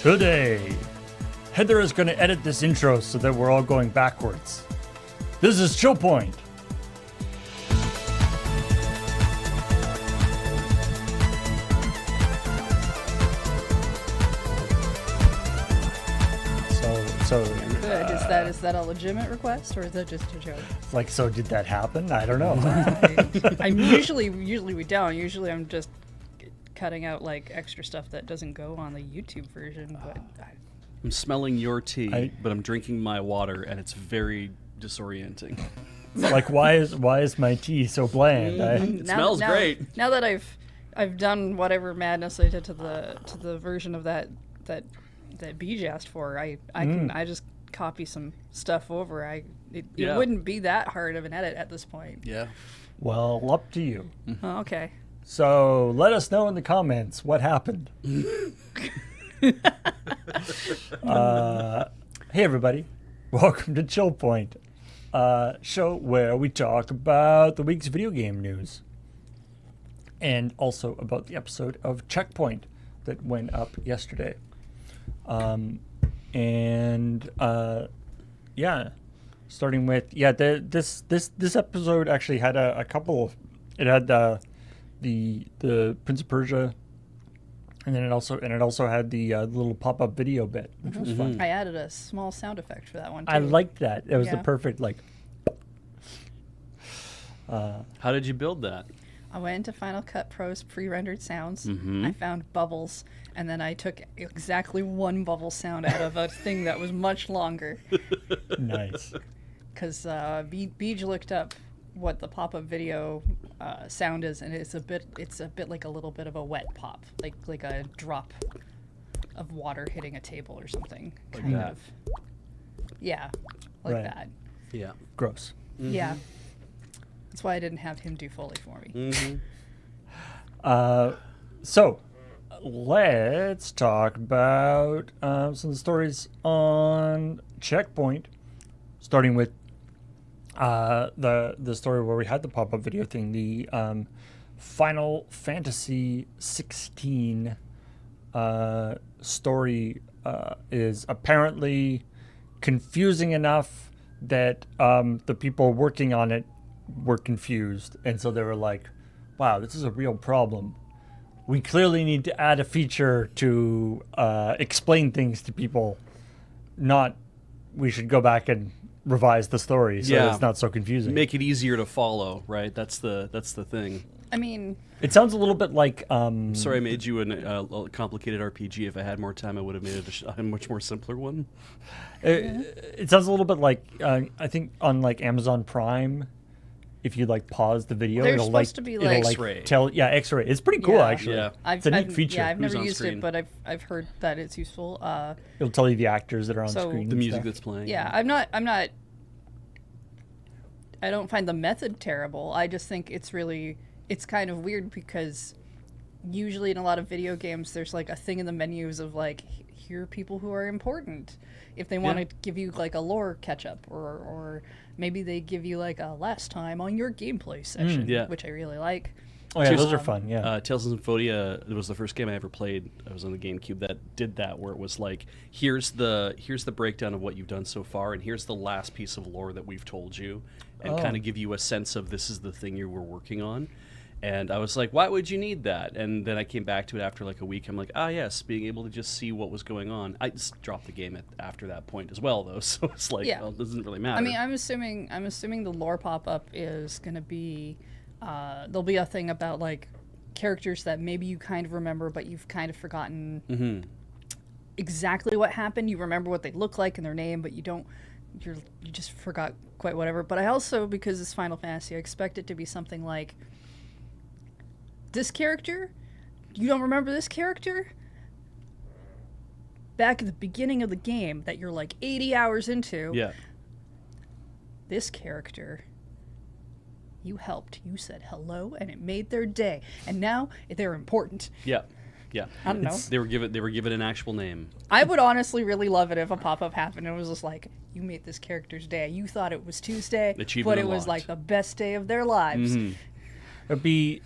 Today, Heather is going to edit this intro so that we're all going backwards. This is ChillPoint. So good. Is that a legitimate request or is that just a joke? Like, so did that happen? I don't know. I'm usually we don't. Usually I'm just cutting out like extra stuff that doesn't go on the YouTube version. But I'm smelling your tea, but I'm drinking my water, and it's very disorienting. Like, why is my tea so bland? It smells great. Now that I've done whatever madness I did to the version of that Beej asked for, I just copy some stuff over. It wouldn't be that hard of an edit at this point. Yeah. Well, up to you. Oh, okay. So let us know in the comments what happened. Hey everybody, welcome to ChillPoint, show where we talk about the week's video game news and also about the episode of Checkpoint that went up yesterday. Starting with this episode actually had a couple. It had the Prince of Persia, and then it also had the little pop-up video bit, which was fun. I added a small sound effect for that one too. I liked that. It was the perfect like. How did you build that? I went into Final Cut Pro's pre-rendered sounds. I found bubbles, and then I took exactly one bubble sound out of a thing that was much longer. Nice. Because Beej looked up what the pop-up video sound is, and it's a bit like a little bit of a wet pop, like a drop of water hitting a table or something. Like kind that. of. Yeah, like Right. that. Yeah. Gross. Yeah. That's why I didn't have him do Foley for me. So let's talk about some of the stories on Checkpoint, starting with the story where we had the pop-up video thing. The Final Fantasy 16 story is apparently confusing enough that the people working on it were confused, and so they were like, wow, this is a real problem. We clearly need to add a feature to explain things to people. Not we should go back and revise the story so it's not so confusing. Make it easier to follow, right? That's the thing. I mean, it sounds a little bit like sorry I made you a complicated RPG. If I had more time, I would have made it a much more simpler one. It sounds a little bit like I think on like Amazon Prime, if you like pause the video, They're it'll supposed to be like X-ray. X-ray. It's pretty cool actually. Yeah. It's a neat feature. Yeah, I've never on used screen. it, but I've heard that it's useful. It'll tell you the actors that are on So- screen. The and music stuff. that's playing. Yeah, I'm not. I don't find the method terrible. I just think it's kind of weird because usually in a lot of video games, there's like a thing in the menus of like, here are people who are important. If they want to give you like a lore catch up, or maybe they give you like a last time on your gameplay session, which I really like. Oh yeah, those are fun. Yeah. Tales of Symphonia was the first game I ever played. I was on the GameCube that did that, where it was like, here's the breakdown of what you've done so far, and here's the last piece of lore that we've told you, and kind of give you a sense of this is the thing you were working on. And I was like, why would you need that? And then I came back to it after like a week. I'm like, yes, being able to just see what was going on. I just dropped the game after that point as well, though. So it's like, well, it doesn't really matter. I mean, I'm assuming the lore pop up is going to be there'll be a thing about like characters that maybe you kind of remember, but you've kind of forgotten exactly what happened. You remember what they look like and their name, but you don't. You just forgot quite whatever. But I also, because it's Final Fantasy, I expect it to be something like, this character? You don't remember this character? Back at the beginning of the game that you're like 80 hours into. Yeah. This character, you helped. You said hello, and it made their day. And now they're important. Yeah. Yeah. I don't know. They were given an actual name. I would honestly really love it if a pop-up happened and it was just like, you made this character's day. You thought it was Tuesday, Achievement but it was unlocked. like the best day of their lives. It'd be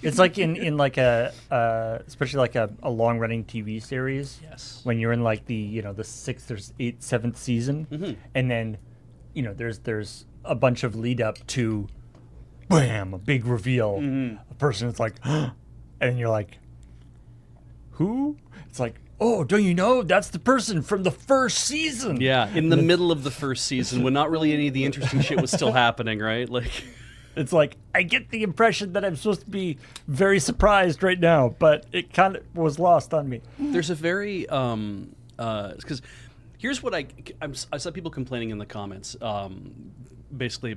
It's like in like especially like a long running TV series. Yes. When you're in like the the 6th or 8th, 7th season, and then there's a bunch of lead up to, bam, a big reveal. A person is like, and you're like, who? It's like, oh, don't you know? That's the person from the first season. Yeah, in the middle of the first season, when not really any of the interesting shit was still happening, right? Like, it's like, I get the impression that I'm supposed to be very surprised right now, but it kind of was lost on me. there's a very because here's what I saw people complaining in the comments. Basically,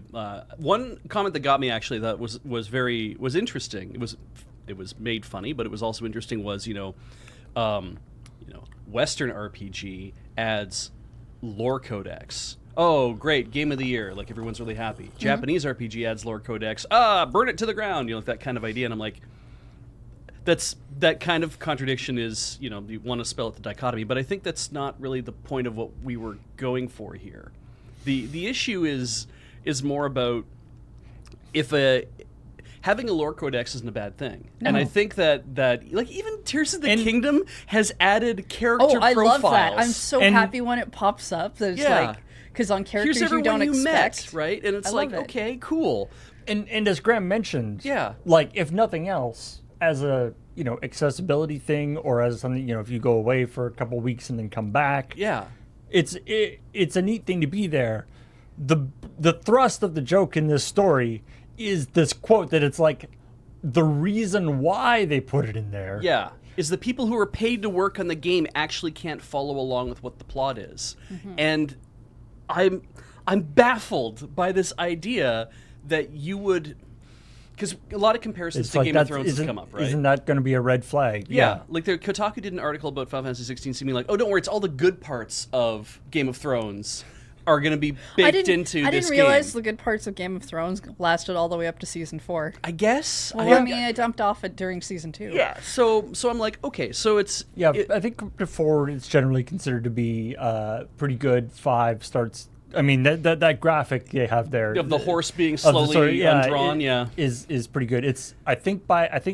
one comment that got me actually that was interesting. It was made funny, but it was also interesting. Was Western RPG adds lore codex. Oh, great, game of the year! Like everyone's really happy. Japanese RPG adds lore codex. Burn it to the ground. That kind of idea. And I'm like, that kind of contradiction is you want to spell it the dichotomy, but I think that's not really the point of what we were going for here. The issue is more about if having a lore codex isn't a bad thing. No. And I think that like even Tears of the Kingdom has added character I profiles. love that. I'm so And- happy when it pops up. That it's Yeah. like, because on characters Here's you everyone don't you expect. met, right? And it's I like, love it. okay, cool. And as Graham mentioned, Yeah. like if nothing else, as a accessibility thing, or as something if you go away for a couple weeks and then come back, Yeah. it's a neat thing to be there. The thrust of the joke in this story is this quote that it's like the reason why they put it in there. Yeah. Is the people who are paid to work on the game actually can't follow along with what the plot is. And I'm baffled by this idea that you would, because a lot of comparisons It's to like Game of Thrones has come up, right? Isn't that going to be a red flag? Yeah, like Kotaku did an article about Final Fantasy 16 seeming like, oh, don't worry, it's all the good parts of Game of Thrones are going to be baked into I this didn't realize game. the good parts of Game of Thrones lasted all the way up to season 4. I guess. Well, I mean, I dumped off it during season 2. yeah. So I'm like, okay, so it's Yeah, I think before it's generally considered to be pretty good. 5 starts. I mean, that graphic they have there of the horse being of the slowly story, undrawn. Yeah. is pretty good. It's I think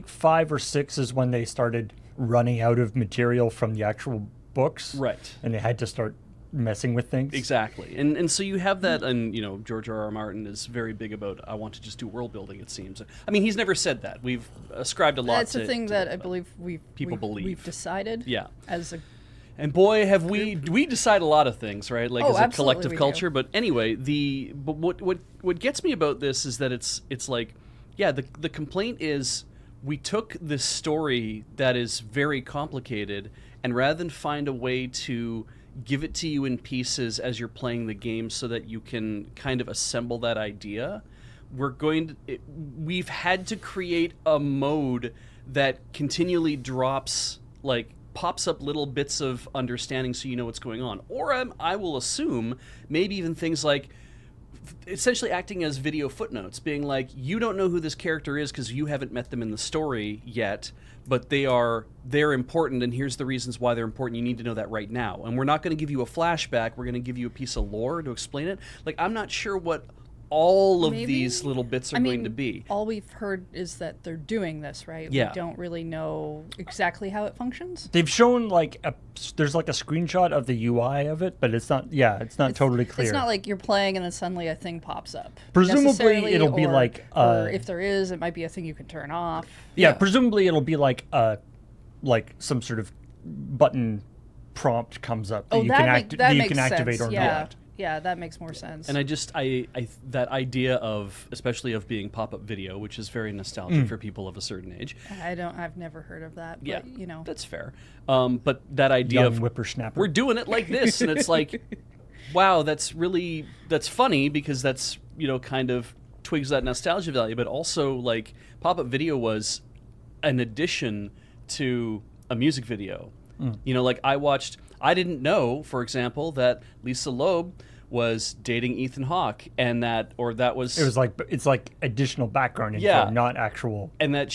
5 or 6 is when they started running out of material from the actual books, Right. and they had to start messing with things. Exactly, and so you have that, and George R.R. Martin is very big about I want to just do world building. It seems. I mean, he's never said that. We've ascribed a lot. That's to the thing to that it, I but- believe people believe. we've decided. Yeah. As a And boy, have we decide a lot of things, right? Like as a absolutely collective we do. culture. But anyway, but what gets me about this is that it's like, yeah, the complaint is we took this story that is very complicated, and rather than find a way to give it to you in pieces as you're playing the game so that you can kind of assemble that idea, we've had to create a mode that continually pops up little bits of understanding so you know what's going on. Or I will assume maybe even things like essentially acting as video footnotes, being like, you don't know who this character is because you haven't met them in the story yet, but they're important, and here's the reasons why they're important. You need to know that right now. And we're not going to give you a flashback. We're going to give you a piece of lore to explain it. Like, I'm not sure what all of Maybe. these little bits are going to be. All we've heard is that they're doing this, right? Yeah. We don't really know exactly how it functions. They've shown there's like a screenshot of the UI of it, but it's not totally clear. It's not like you're playing and then suddenly a thing pops up. Presumably necessarily, it'll be or- like, or if there is, it might be a thing you can turn off. Yeah, presumably it'll be like some sort of button prompt comes up that you can activate or not. Yeah, that makes more sense. And I that idea of, especially of being pop-up video, which is very nostalgic for people of a certain age. I've never heard of that. But, Yeah, that's fair. But that idea Young of whippersnapper. we're doing it like this, and it's like, wow, that's funny because that's kind of twigs that nostalgia value, but also like pop-up video was an addition to a music video. Like I didn't know, for example, that Lisa Loeb was dating Ethan Hawke, and that was it's like additional background info, Yeah. not actual. and that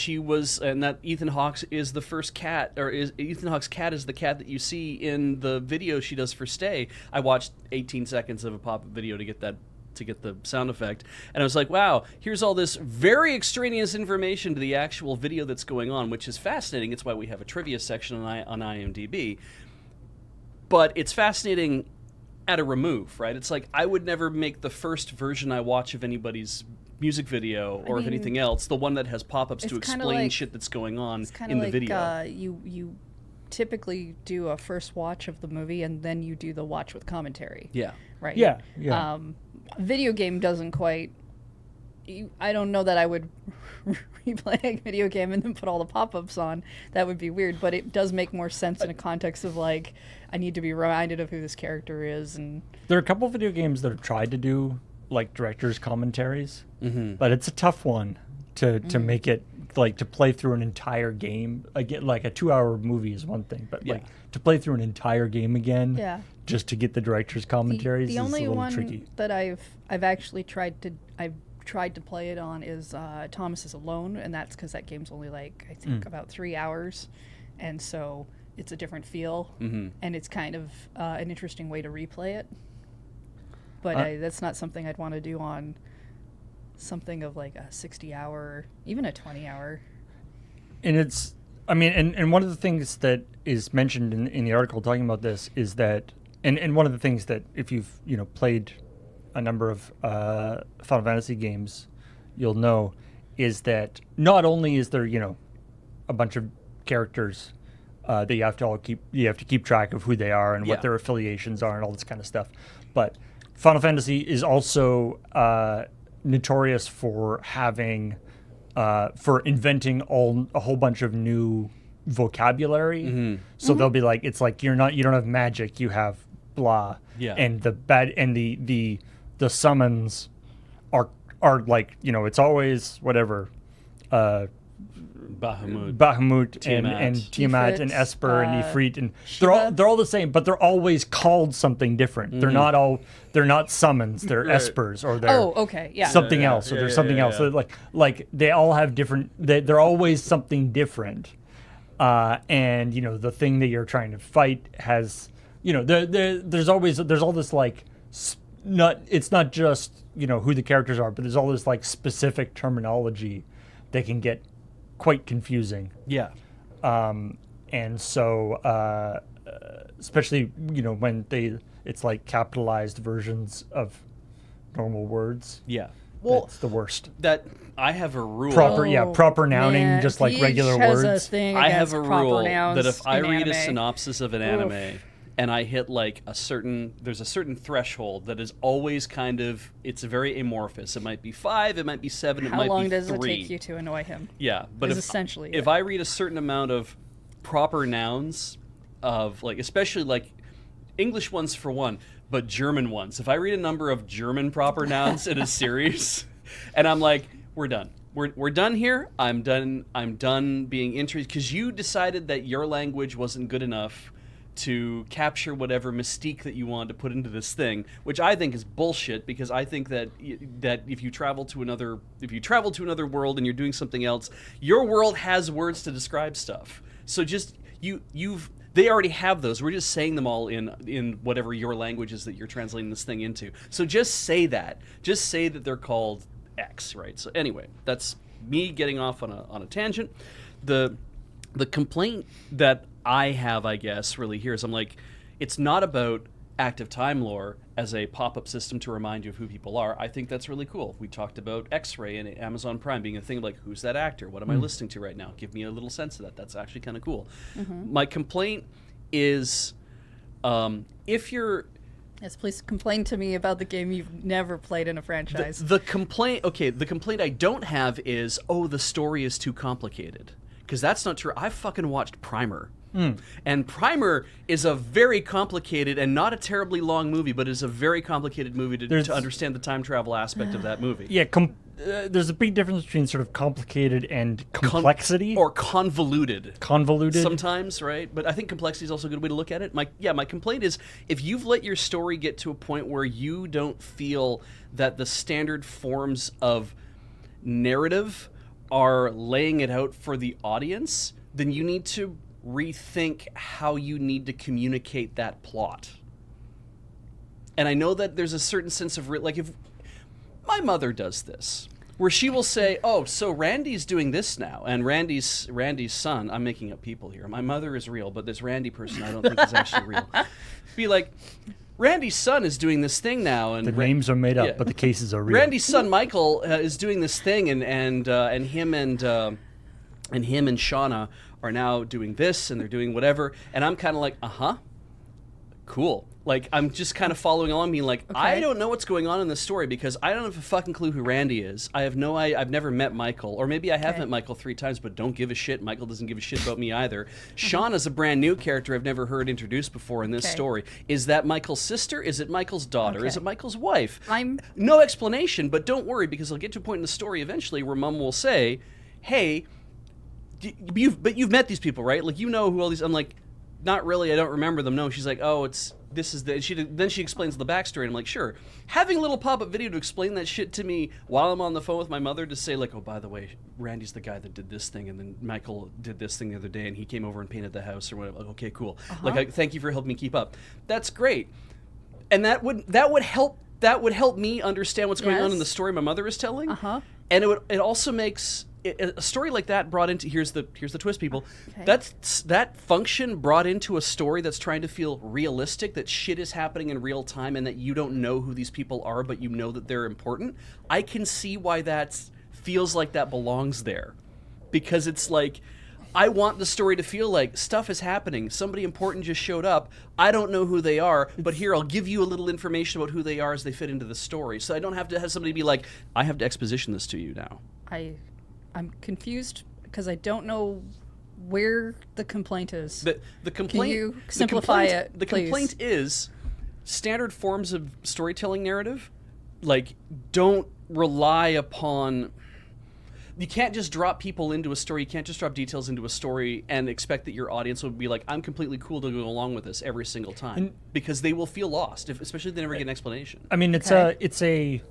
Ethan Hawke is the first cat, or Ethan Hawke's cat is the cat that you see in the video she does for Stay. I watched 18 seconds of a pop-up video to get that sound effect. And I was like, wow, here's all this very extraneous information to the actual video that's going on, which is fascinating. It's why we have a trivia section on IMDb. But it's fascinating at a remove, right? It's like I would never make the first version I watch of anybody's music video or of anything else the one that has pop-ups to explain shit that's going on in the video. You typically do a first watch of the movie and then you do the watch with commentary. Yeah. Right. Yeah. Video game doesn't quite. I don't know that I would replay a video game and then put all the pop-ups on. That would be weird, but it does make more sense in a context of like I need to be reminded of who this character is. And there are a couple of video games that have tried to do like director's commentaries, but it's a tough one to make it like to play through an entire game again. Like a 2-hour movie is one thing, but like to play through an entire game again, just to get the director's commentaries the is only a little one tricky. that I've actually tried to play it on is Thomas is Alone, and that's because that game's only like I think about 3 hours, and so it's a different feel, and it's kind of an interesting way to replay it. But that's not something I'd want to do on something of like a 60-hour, even a 20-hour. And it's, I mean, and one of the things that is mentioned in the article talking about this is that, and one of the things that if you've, played a number of Final Fantasy games, you'll know, is that not only is there, a bunch of characters that you have to keep track of who they are and what their affiliations are and all this kind of stuff, but Final Fantasy is also notorious for having for inventing a whole bunch of new vocabulary. So they'll be like, it's like you don't have magic, you have blah. Yeah. And the summons are like, it's always whatever. Bahamut and Tiamat and Esper and Ifrit, and they're all the same, but they're always called something different. They're not summons, they're Espers, or they're something else, or there's something else. So like they all have different. They're always something different, and the thing that you're trying to fight has there's all this like it's not just who the characters are, but there's all this like specific terminology that can get quite confusing. Yeah. And so, especially, when it's like capitalized versions of normal words. Yeah. Well, it's the worst. That I have a rule. Proper nouning, man, just like Peach regular has words. A thing I have a rule that if I read anime. a synopsis of an anime and I hit like there's a certain threshold that is always it's very amorphous. It might be 5, it might be 7, it might be 3. How long does it take you to annoy him? Yeah, but if I read a certain amount of proper nouns of like, especially like English ones for one, but German ones. If I read a number of German proper nouns in a series, and I'm like, we're done. We're done here. I'm done being interested because you decided that your language wasn't good enough to capture whatever mystique that you wanted to put into this thing, which I think is bullshit, because I think that if you travel to another world and you're doing something else, your world has words to describe stuff. So just they already have those. We're just saying them all in whatever your language is that you're translating this thing into. So just say that. Just say that they're called X, right? So anyway, that's me getting off on a tangent. The complaint that I have, I guess, really here is I'm like, it's not about active time lore as a pop-up system to remind you of who people are. I think that's really cool. We talked about X-Ray and Amazon Prime being a thing of like, who's that actor? What am I listening to right now? Give me a little sense of that. That's actually kind of cool. My complaint is if you're... Yes, please complain to me about the game you've never played in a franchise. The complaint I don't have is, the story is too complicated. Because that's not true. I fucking watched Primer. And Primer is a very complicated and not a terribly long movie, but is a very complicated movie to understand the time travel aspect of that movie. Yeah, there's a big difference between sort of complicated and complexity. Or convoluted. Convoluted. Sometimes, right? But I think complexity is also a good way to look at it. My complaint is, if you've let your story get to a point where you don't feel that the standard forms of narrative are laying it out for the audience, then you need to rethink how you need to communicate that plot. And I know that there's a certain sense of like my mother does this, where she will say, "Oh, so Randy's doing this now," and Randy's son. I'm making up people here. My mother is real, but this Randy person I don't think is actually real. Be like, Randy's son is doing this thing now, and The names are made up, yeah. but the cases are real. Randy's son Michael is doing this thing, and him and Shauna are now doing this, and they're doing whatever, and I'm kind of like, cool. Like, I'm just kind of following along, being like, Okay. I don't know what's going on in this story because I don't have a fucking clue who Randy is. I've never met Michael, or maybe I have Okay. met Michael 3 times, but don't give a shit. Michael doesn't give a shit about me either. Shauna's a brand new character I've never heard introduced before in this Okay. story. Is that Michael's sister? Is it Michael's daughter? Okay. Is it Michael's wife? I'm- No explanation, but don't worry because I'll get to a point in the story eventually where Mom will say, "Hey, you've met these people, right? Like, you know who all these." I'm like, "Not really. I don't remember them." No, she's like, "Oh, this is the." Then she explains the backstory, and I'm like, "Sure." Having a little pop-up video to explain that shit to me while I'm on the phone with my mother to say like, "Oh, by the way, Randy's the guy that did this thing, and then Michael did this thing the other day, and he came over and painted the house or whatever." Like, okay, cool. Like, thank you for helping me keep up. That's great, and that would help me understand what's going on Yes. in the story my mother is telling. Uh-huh. And it also makes a story like that brought into here's the twist, people. Okay. That function brought into a story that's trying to feel realistic, that shit is happening in real time, and that you don't know who these people are, but you know that they're important. I can see why that feels like that belongs there, because it's like, I want the story to feel like stuff is happening. Somebody important just showed up. I don't know who they are, but here, I'll give you a little information about who they are as they fit into the story. So I don't have to have somebody be like, I have to exposition this to you now. I'm confused because I don't know where the complaint is. The complaint. you simplify the complaint, it, The please? complaint is standard forms of storytelling narrative, like, don't rely upon. You can't just drop people into a story. You can't just drop details into a story and expect that your audience will be like, I'm completely cool to go along with this every single time, because they will feel lost, especially if they never get an explanation. I mean, it's Okay.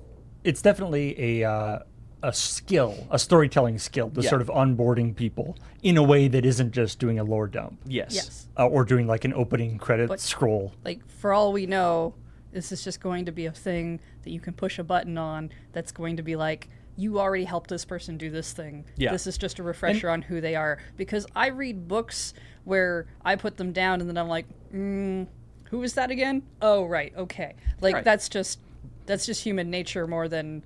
it's definitely a skill, a storytelling skill, the Yeah. sort of onboarding people in a way that isn't just doing a lore dump Yes. Yes. or doing like an opening credit But- scroll. Like, for all we know, this is just going to be a thing that you can push a button on that's going to be like, you already helped this person do this thing. Yeah. This is just a refresher on who they are. Because I read books where I put them down and then I'm like, who is that again? Oh, right, okay. Like, Right. that's just human nature more than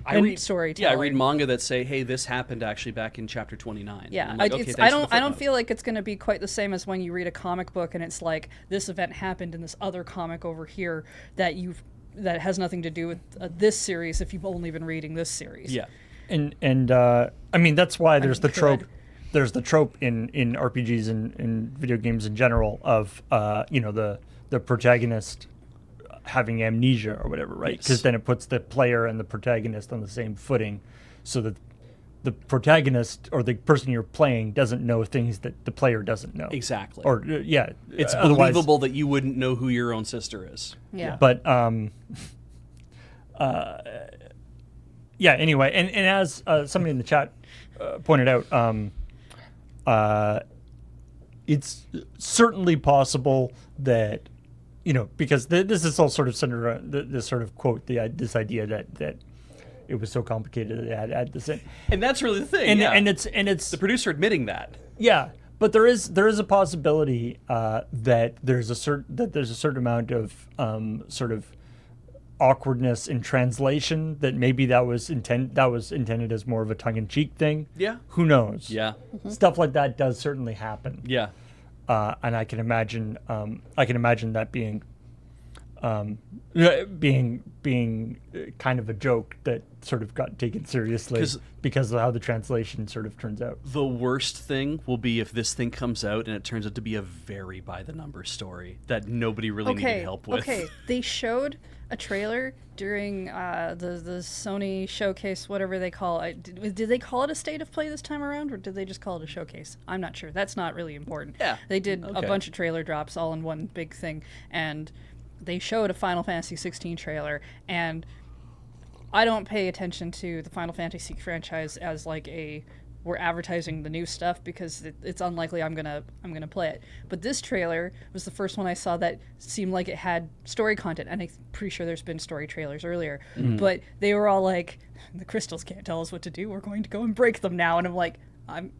I read storytelling. Yeah, I read manga that say, "Hey, this happened actually back in chapter 29." Yeah, And I'm like, okay, it's, thanks I for the don't footnote. feel like it's going to be quite the same as when you read a comic book and it's like, this event happened in this other comic over here that has nothing to do with this series if you've only been reading this series. Yeah. And I mean, that's why there's the could. trope. There's the trope in RPGs and video games in general of the protagonist having amnesia or whatever, right? Yes. Because then it puts the player and the protagonist on the same footing, so that the protagonist or the person you're playing doesn't know things that the player doesn't know. Exactly. Or It's otherwise, believable that you wouldn't know who your own sister is. Yeah. But yeah. Anyway, and as somebody in the chat pointed out, it's certainly possible that because this is all sort of centered around this sort of quote, this idea that it was so complicated that it had this in. And that's really the thing. And yeah. and it's the producer admitting that. yeah, but there is a possibility that there's a certain amount of sort of awkwardness in translation, that maybe that was intended as more of a tongue-in-cheek thing. Yeah. Who knows? Yeah. Stuff like that does certainly happen. Yeah. And I can imagine that being kind of a joke that sort of got taken seriously because of how the translation sort of turns out. The worst thing will be if this thing comes out and it turns out to be a very by-the-numbers story that nobody really needed help with. Okay, they showed a trailer during the Sony showcase, whatever they call it. Did they call it a state of play this time around, or did they just call it a showcase? I'm not sure. That's not really important. Yeah. They did a Okay. bunch of trailer drops all in one big thing, and they showed a Final Fantasy 16 trailer, and I don't pay attention to the Final Fantasy franchise as like a we're advertising the new stuff because it's unlikely I'm gonna play it. But this trailer was the first one I saw that seemed like it had story content, and I'm pretty sure there's been story trailers earlier. But they were all like, "The crystals can't tell us what to do. We're going to go and break them now." And I'm like, I'm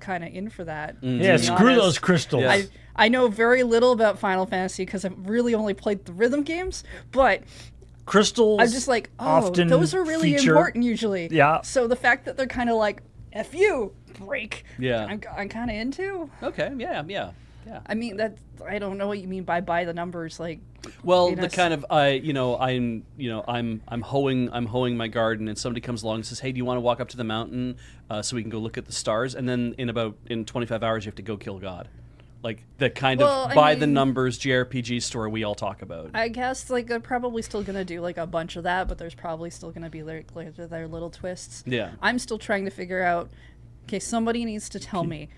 kind of in for that. Yeah, screw those crystals. Yeah. I know very little about Final Fantasy because I've really only played the rhythm games, but Crystals. I'm just like, often those are really feature- important usually. Yeah. So the fact that they're kind of like, F you, break. Yeah. I'm kind of into. Okay. Yeah. I mean, I don't know what you mean by the numbers. Like, Well, you know, the kind of I'm hoeing my garden, and somebody comes along and says, "Hey, do you want to walk up to the mountain so we can go look at the stars?" And then in 25 hours, you have to go kill God. Like the kind of by the numbers JRPG story we all talk about. I guess like they're probably still gonna do like a bunch of that, but there's probably still gonna be like their little twists. Yeah. I'm still trying to figure out. Okay, somebody needs to tell me.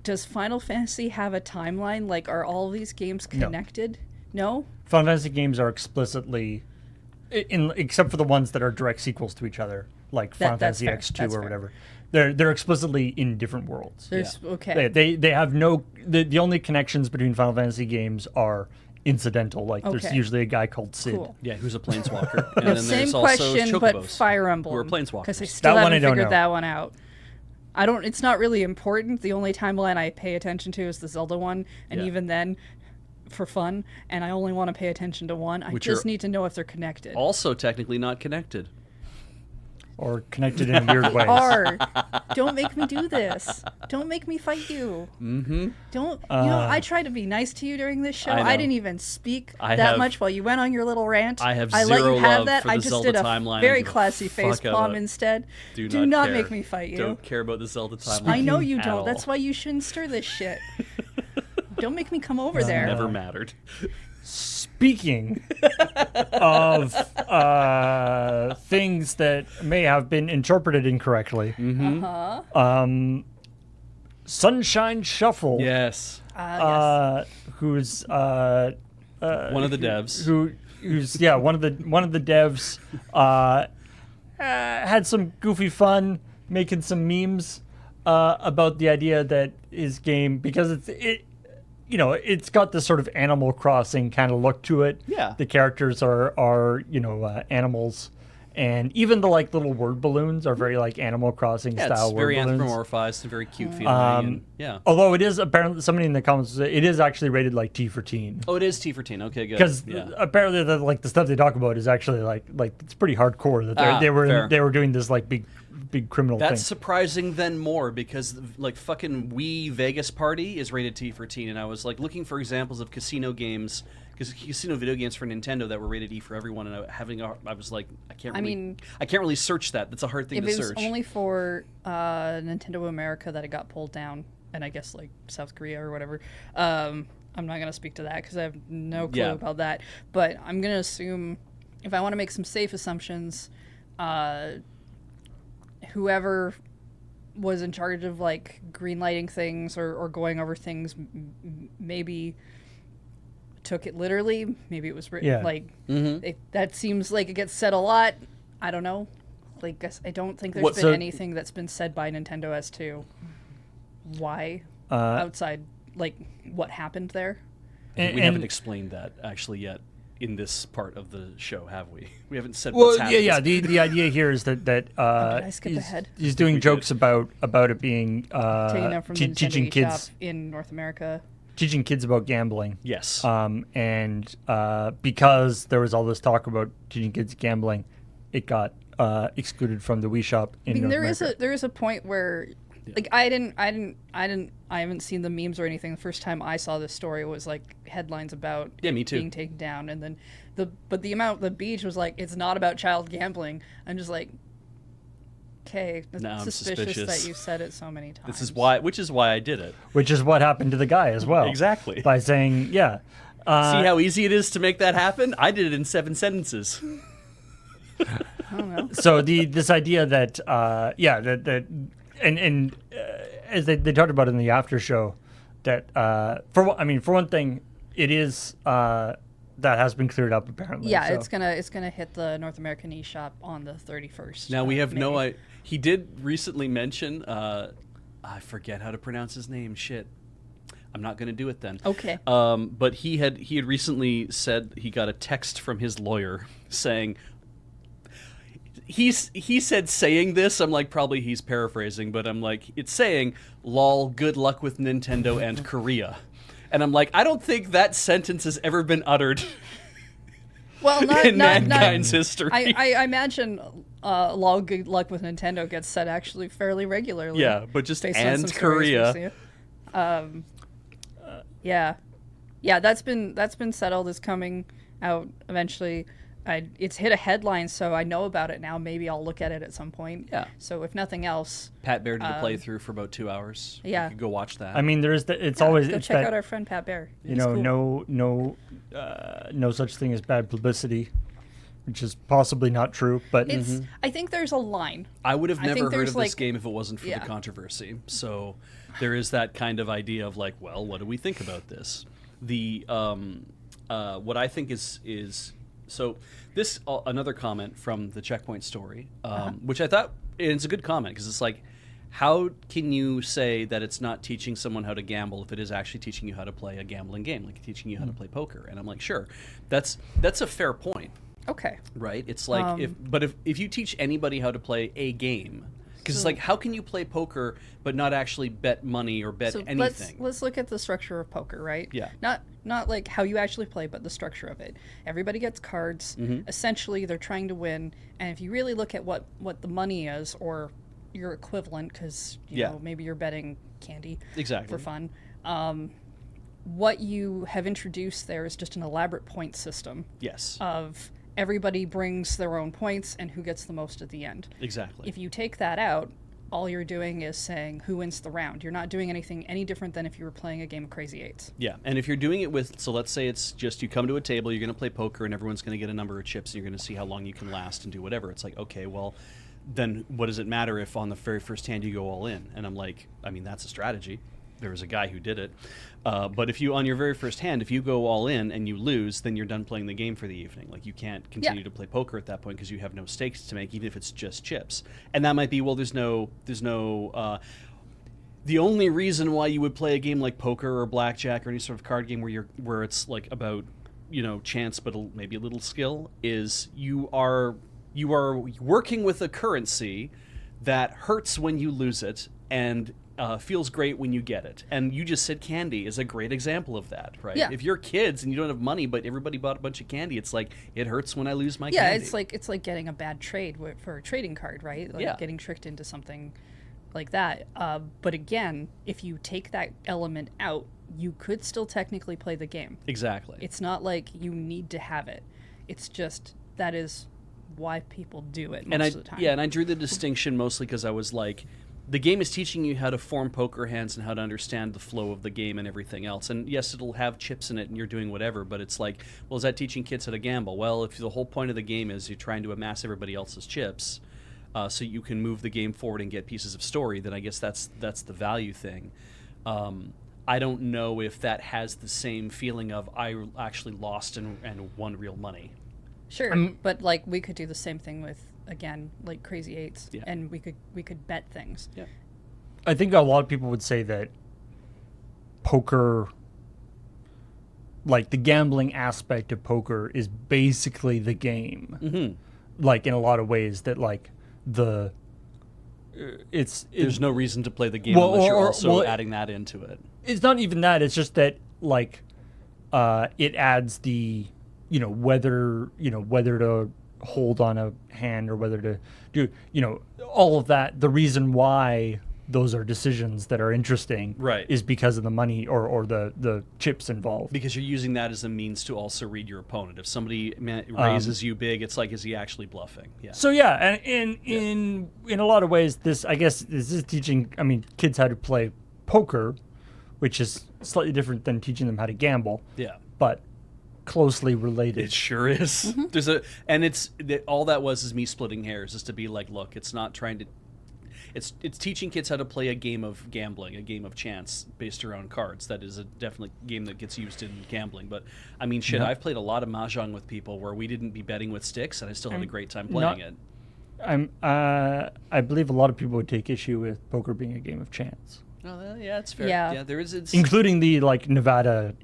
Does Final Fantasy have a timeline? Like, are all these games connected? No? Final Fantasy games are explicitly, except for the ones that are direct sequels to each other, like Final that's Fantasy fair. X2 That's or fair. whatever. They're explicitly in different worlds. There's okay. They have no. The only connections between Final Fantasy games are incidental. Like there's Okay. usually a guy called Sid. Cool. Yeah, who's a planeswalker. And then Same there's also question, but chocobos, Fire Emblem. who are planeswalkers. Because I still That one I haven't don't figured know. that one out. It's not really important. The only timeline I pay attention to is the Zelda one, and Yeah. even then, for fun, and I only want to pay attention to one. I Which just are need to know if they're connected. Also technically not connected. Or connected in weird ways. Don't make me do this. Don't make me fight you. Mm-hmm. Don't. I tried to be nice to you during this show. I know. I didn't even speak I that have- much while you went on your little rant. I have let zero you have love that. for I the just Zelda did a timeline. I very give a classy fuck face palm about- instead. Do not care. make me fight you. Don't care about the Zelda timeline. I know you at don't. all. That's why you shouldn't stir this shit. Don't make me come over there. Never mattered. Speaking of things that may have been interpreted incorrectly, Sunshine Shuffle, Yes. Yes. who's One of the devs. who's one of the devs had some goofy fun making some memes about the idea that his game, because it's got this sort of Animal Crossing kind of look to it. Yeah. The characters are animals, and even the like little word balloons are very like Animal Crossing Yeah, style it's word very balloons. anthropomorphized and very cute feeling. And, yeah. Although it is apparently, somebody in the comments said it is actually rated like T for teen. Oh, it is T for teen. Okay, good. Because yeah. apparently the stuff they talk about is actually like it's pretty hardcore. That fair. they were doing this like big criminal That's thing. surprising then more, because like fucking Wii Vegas Party is rated T for teen, and I was like looking for examples of casino games, because casino video games for Nintendo that were rated E for everyone, and I was like, I can't really search that. That's a hard thing If to it was search. only for Nintendo America that it got pulled down, and I guess like South Korea or whatever, I'm not going to speak to that because I have no clue about that. But I'm going to assume, if I want to make some safe assumptions, whoever was in charge of like greenlighting things or going over things maybe took it literally. Maybe it was written like that seems like it gets said a lot. I don't know. Like I don't think there's been anything that's been said by Nintendo as to why outside like what happened there. We haven't explained that actually yet in this part of the show, have we? We haven't said what's happened. The idea here is that did I skip ahead? he's doing jokes about it being Taking them from the Nintendo teaching kids eShop in North America. teaching kids about gambling. Yes. And because there was all this talk about teaching kids gambling, it got excluded from the Wii Shop in North America. There is a point where like I haven't seen the memes or anything. The first time I saw this story was like headlines about me it too. being taken down, and then the beach was like, it's not about child gambling. I'm just like, okay, it's No, I'm suspicious suspicious. that you said it so many times. Which is why I did it. Which is what happened to the guy as well. Exactly. By saying, See how easy it is to make that happen? I did it in 7 sentences. I don't know. So this idea that as they talked about in the after show, that for one thing, it is that has been cleared up apparently. Yeah, so. it's gonna hit the North American eShop on the 31st. Now we have May. no. He did recently mention. I forget how to pronounce his name. Shit. I'm not going to do it then. Okay. But he had recently said he got a text from his lawyer saying. He said saying this. I'm like, probably he's paraphrasing, but I'm like, it's saying, "Lol, good luck with Nintendo and Korea," and I'm like, I don't think that sentence has ever been uttered. Well, not in not, mankind's not, history. I imagine "lol, good luck with Nintendo" gets said actually fairly regularly. Yeah, but just based on and some stories we've Korea. seen. Yeah, that's been settled. Is coming out eventually. It's hit a headline, so I know about it now. Maybe I'll look at it at some point. Yeah. So if nothing else, Pat Bear did a playthrough for about 2 hours. Yeah. You could go watch that. I mean, there's it's always go it's check that, out our friend Pat Bear. you He's know cool. no such thing as bad publicity, which is possibly not true, but It's. I think there's a line. I would have I think never heard there's, of this like- game if it wasn't for Yeah. the controversy. So there is that kind of idea of like, well, what do we think about this? The what I think is so this another comment from the ChillPoint story, which I thought it's a good comment because it's like, how can you say that it's not teaching someone how to gamble if it is actually teaching you how to play a gambling game, like teaching you how to play poker? And I'm like, sure, that's a fair point. Okay. Right? It's like if you teach anybody how to play a game, because it's like, how can you play poker but not actually bet money or bet So anything? let's look at the structure of poker, right? Yeah. Not like how you actually play, but the structure of it. Everybody gets cards. Mm-hmm. Essentially, they're trying to win. And if you really look at what the money is, or your equivalent, because you Yeah. know maybe you're betting candy Exactly. for fun. What you have introduced there is just an elaborate point system Yes. of everybody brings their own points and who gets the most at the end. Exactly. If you take that out, all you're doing is saying who wins the round. You're not doing anything any different than if you were playing a game of Crazy Eights. Yeah, and if you're doing it with, so let's say it's just you come to a table, you're going to play poker, and everyone's going to get a number of chips, and you're going to see how long you can last and do whatever. It's like, okay, well, then what does it matter if on the very first hand you go all in? And I'm like, I mean, that's a strategy. There was a guy who did it. But if you, on your very first hand, if you go all in and you lose, then you're done playing the game for the evening. Like, you can't continue to play poker at that point because you have no stakes to make, even if it's just chips. And that might be, well, there's no the only reason why you would play a game like poker or blackjack or any sort of card game where it's like about, you know, chance but maybe a little skill is you are working with a currency that hurts when you lose it and feels great when you get it. And you just said candy is a great example of that, right? Yeah. If you're kids and you don't have money but everybody bought a bunch of candy, it's like it hurts when I lose my Yeah, candy. it's like getting a bad trade for a trading card, right? Like Yeah. getting tricked into something like that. But again, if you take that element out, you could still technically play the game. Exactly. It's not like you need to have it. It's just that is why people do it most of the time. Yeah, and I drew the distinction mostly because I was like, the game is teaching you how to form poker hands and how to understand the flow of the game and everything else. And yes, it'll have chips in it and you're doing whatever, but it's like, well, is that teaching kids how to gamble? Well, if the whole point of the game is you're trying to amass everybody else's chips so you can move the game forward and get pieces of story, then I guess that's the value thing. I don't know if that has the same feeling of I actually lost and won real money. Sure, but like we could do the same thing with, again, like Crazy Eights, Yeah. and we could bet things. Yeah. I think a lot of people would say that poker, like the gambling aspect of poker, is basically the game. Mm-hmm. Like in a lot of ways, that like There's no reason to play the game Well, unless you're or- also well, adding that into it. it's not even that. It's just that like it adds the whether to hold on a hand or whether to do all of that. The reason why those are decisions that are interesting, Right. is because of the money or the chips involved. Because you're using that as a means to also read your opponent. If somebody raises you big, it's like, is he actually bluffing? Yeah. So yeah, and in a lot of ways, this is teaching. I mean, kids how to play poker, which is slightly different than teaching them how to gamble, Yeah. but closely related. It sure is. There's all that was is me splitting hairs, is to be like, look, it's not trying to. it's teaching kids how to play a game of gambling, a game of chance based around cards. That is a definitely game that gets used in gambling. But I mean, shit, I've played a lot of mahjong with people where we didn't be betting with sticks, and I still had a great time playing it. I believe a lot of people would take issue with poker being a game of chance, Oh, yeah, it's fair. Yeah. There is. It's, including the like Nevada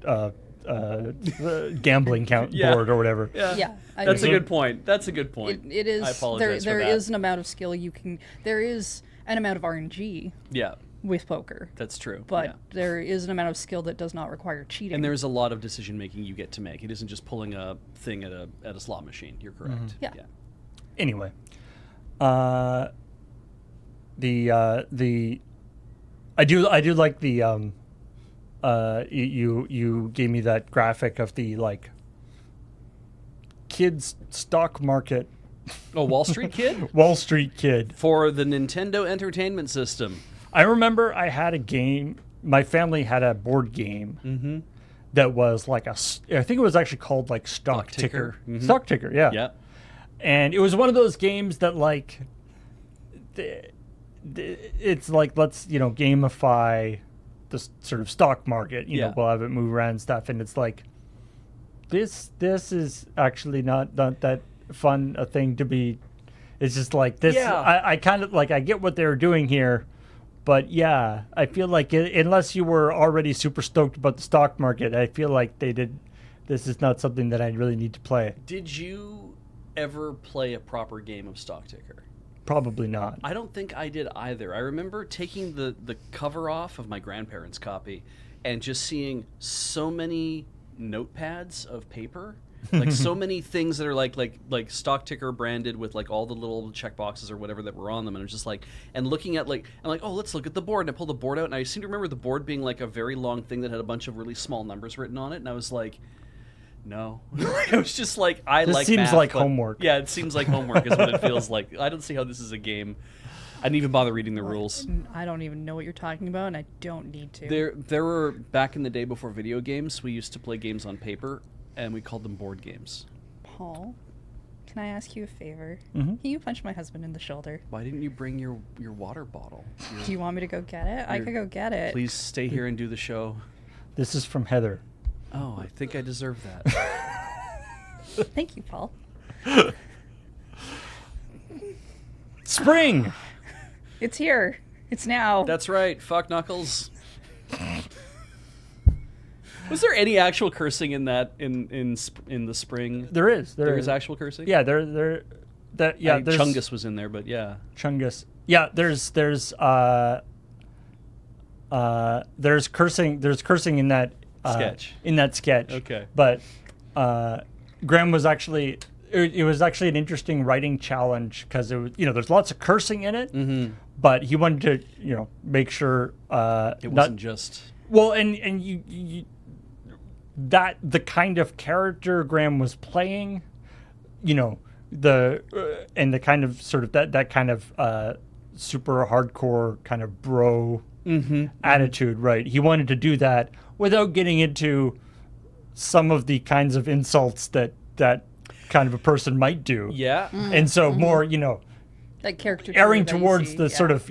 gambling board or whatever. Yeah, That's a good point. That's a good point. It is. I apologize There for that. is an amount of skill you can. There is an amount of RNG Yeah, with poker, that's true. but yeah. there is an amount of skill that does not require cheating. And there's a lot of decision making you get to make. It isn't just pulling a thing at a slot machine. You're correct. Yeah. Anyway, the I do like the you gave me that graphic of the like kids stock market Oh, Wall Street Kid Wall Street Kid. for the Nintendo Entertainment System. I remember I had a game. My family had a board game that was like I think it was actually called like Stock Ticker. Stock Ticker, yeah. Yeah. And it was one of those games that like it's like let's gamify the sort of stock market. You know, we'll have it move around and stuff, and it's like this is actually not that fun a thing to be. It's just like this. Yeah. I kind of like I get what they're doing here, but yeah, I feel like unless you were already super stoked about the stock market, I feel like this is not something that I really need to play. Did you ever play a proper game of Stock Ticker? Probably not. I don't think I did either. I remember taking the cover off of my grandparents' copy and just seeing so many notepads of paper, like so many things that are like Stock Ticker branded with like all the little check boxes or whatever that were on them, and it was just like, and looking at I'm like, oh, let's look at the board, and I pulled the board out, and I seem to remember the board being like a very long thing that had a bunch of really small numbers written on it, and I was like, no. It was just like, This seems math, like but- homework. Yeah, it seems like homework is what it feels like. I don't see how this is a game. I didn't even bother reading the rules. I don't even know what you're talking about, and I don't need to. There were, back in the day before video games, we used to play games on paper, and we called them board games. Paul, can I ask you a favor? Mm-hmm. Can you punch my husband in the shoulder? Why didn't you bring your water bottle? Do you want me to go get it? I Your- could go get it. Please stay here and do the show. This is from Heather. Oh, I think I deserve that. Thank you, Paul. Spring. It's here. It's now. That's right. Fuck Knuckles. Was there any actual cursing in that in the spring? There is. There is actual cursing. Yeah, there's Chungus was in there, but yeah. Chungus. Yeah, there's cursing in that Sketch. In that sketch. Okay. But Graham was actually it was actually an interesting writing challenge because it was there's lots of cursing in it, but he wanted to make sure It wasn't just. well, and you that the kind of character Graham was playing, the and the kind of sort of that kind of super hardcore kind of bro attitude, right? He wanted to do that without getting into some of the kinds of insults that kind of a person might do. Yeah. And so more, that character erring that you towards see, the sort of,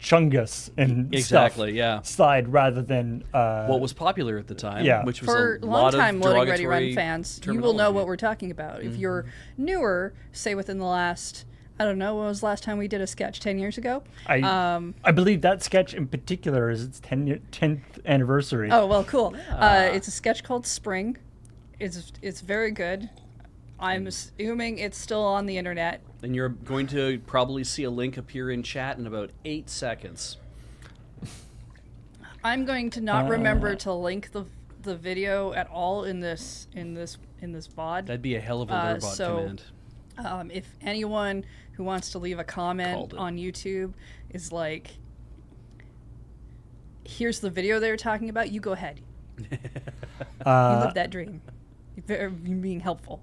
Chungus and Exactly. stuff Yeah. side rather than What was popular at the time, Yeah. which was For a lot long-time of Loading Ready derogatory Run fans, you will know terminology. what we're talking about. If you're newer, say within the last, I don't know, when was the last time we did a sketch? 10 years ago? I believe that sketch in particular is its 10th anniversary. Oh, well, cool. It's a sketch called Spring. It's very good. I'm assuming it's still on the internet. And you're going to probably see a link appear in chat in about 8 seconds. I'm going to not remember to link the video at all in this VOD. That'd be a hell of a Lurbot so- command. If anyone who wants to leave a comment Called it. on YouTube is like, here's the video they were talking about, you go ahead. You live that dream. You're being helpful.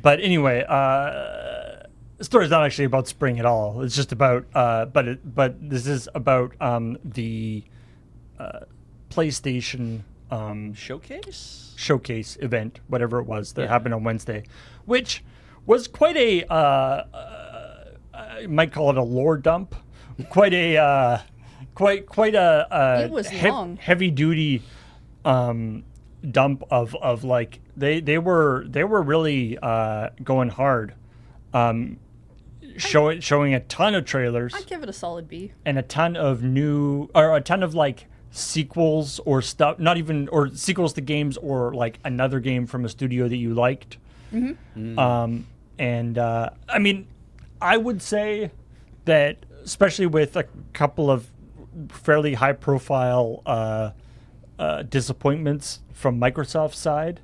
But anyway, the story's not actually about spring at all. It's just about, but this is about the PlayStation Showcase? event, whatever it was that Yeah. happened on Wednesday, which was quite a, I might call it a lore dump, quite a quite a It was long. heavy duty dump of like they were really going hard, showing a ton of trailers I'd give it a solid B. and a ton of like sequels or stuff, not even or sequels to games or like another game from a studio that you liked. And I mean, I would say that especially with a couple of fairly high profile disappointments from Microsoft's side,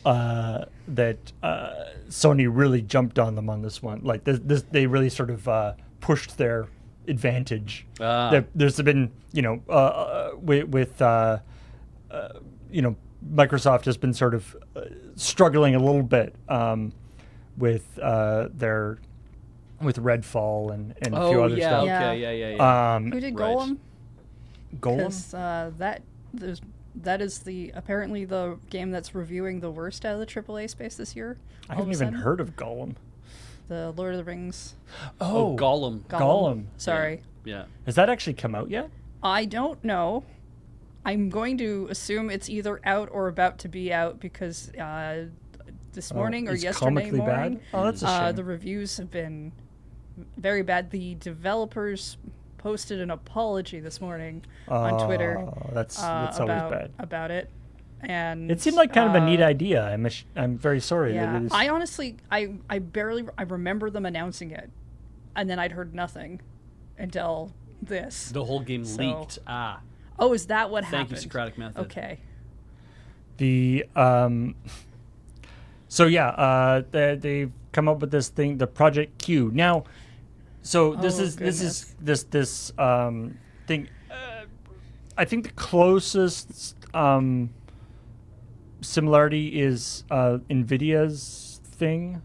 that Sony really jumped on them on this one. Like this they really sort of pushed their advantage. There's been, with Microsoft has been sort of struggling a little bit with Redfall and a few other stuff. Yeah. Yeah. Who did Right. Golem? Golem? Because that is apparently the game that's reviewing the worst out of the AAA space this year. I all of haven't a even sudden. heard of Golem. The Lord of the Rings. Oh, Gollum. Gollum. Sorry. Yeah. Has that actually come out yet? I don't know. I'm going to assume it's either out or about to be out because this morning or it's yesterday comically morning, bad? Oh, that's a shame. the reviews have been very bad. The developers posted an apology this morning on Twitter. That's always bad. About it, and It seemed like kind of a neat idea. I'm very sorry that Yeah, it is. I honestly, I remember them announcing it, and then I'd heard nothing until this. The whole game So- leaked. Oh, is that what Thank happened? you, Socratic Method. Okay. The they've come up with this thing, the Project Q. Now, so this Oh, is goodness. this thing. I think the closest similarity is Nvidia's thing.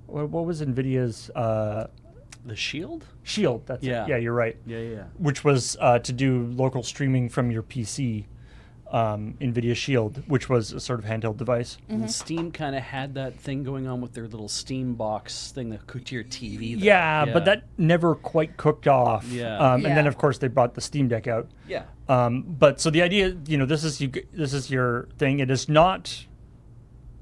What was Nvidia's The Shield? Shield? That's Yeah. it. Yeah, you're right. Yeah. Which was to do local streaming from your PC. Nvidia Shield, which was a sort of handheld device. And Steam kind of had that thing going on with their little Steam box thing that cooked to your TV. Yeah, but that never quite cooked off. Yeah. And then Yeah. of course they brought the Steam Deck out. Yeah. But so the idea, this is your thing. It is not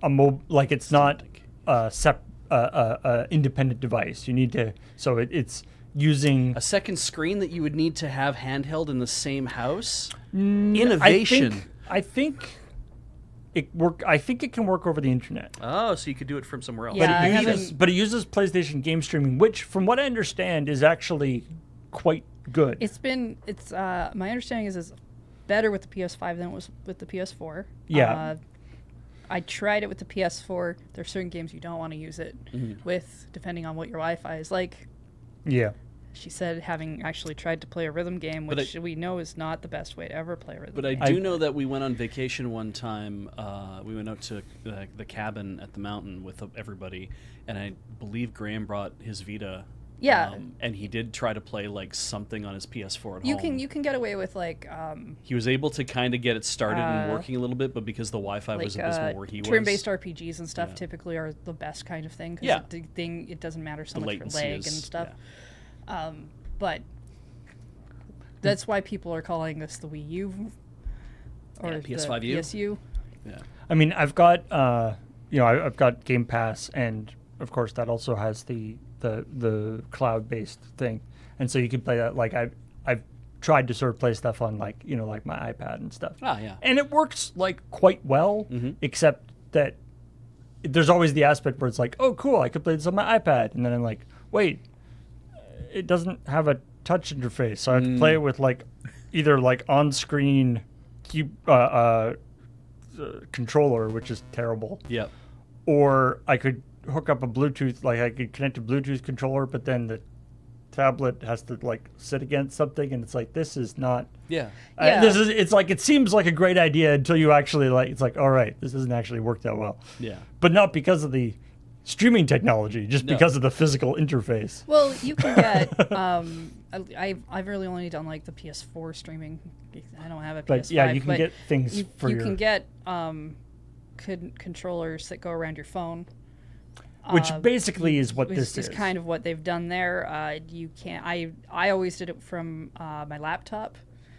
it's not a independent device. You need to. So it's using A second screen that you would need to have handheld in the same house? Innovation. I think it can work over the internet. Oh, so you could do it from somewhere else. Yeah, I But it uses PlayStation game streaming, which, from what I understand, is actually quite good. It's my understanding is it's better with the PS5 than it was with the PS4. Yeah. I tried it with the PS4. There's certain games you don't want to use it with, depending on what your Wi-Fi is like. Yeah. She said, having actually tried to play a rhythm game, But which we know is not the best way to ever play a rhythm But I game. do know that we went on vacation one time. We went out to the cabin at the mountain with everybody, and I believe Graham brought his Vita. Yeah. And he did try to play like something on his PS4 at You home. can get away with like He was able to kind of get it started and working a little bit, but because the Wi-Fi was abysmal where he was, turn-based RPGs and stuff Yeah. typically are the best kind of thing because Yeah. it doesn't matter so The much for latency lag is- and stuff. yeah. But that's why people are calling this the Wii U or Yeah, PS5U. the PSU. Yeah. I mean, I've got I've got Game Pass, and of course that also has the cloud-based thing, and so you can play that. Like I've tried to sort of play stuff on like like my iPad and stuff. Ah, yeah. And it works like quite well, except that there's always the aspect where it's like, oh, cool, I could play this on my iPad, and then I'm like, wait, it doesn't have a touch interface, so I have to play it with like either like on-screen controller, which is terrible, Yep. or I could hook up a Bluetooth, like I could connect a Bluetooth controller, but then the tablet has to like sit against something, and it's like, this is not. Yeah. Yeah. It's like, it seems like a great idea until you actually it's like, all right, this doesn't actually work that well. Yeah. But not because of the streaming technology, just No. because of the physical interface. Well, you can get. I've really only done like the PS4 streaming. I don't have a PS5. But yeah, you can but get things you for your. can get controllers that go around your phone. which basically is what Which this is is. kind of what they've done there. You can't. I always did it from my laptop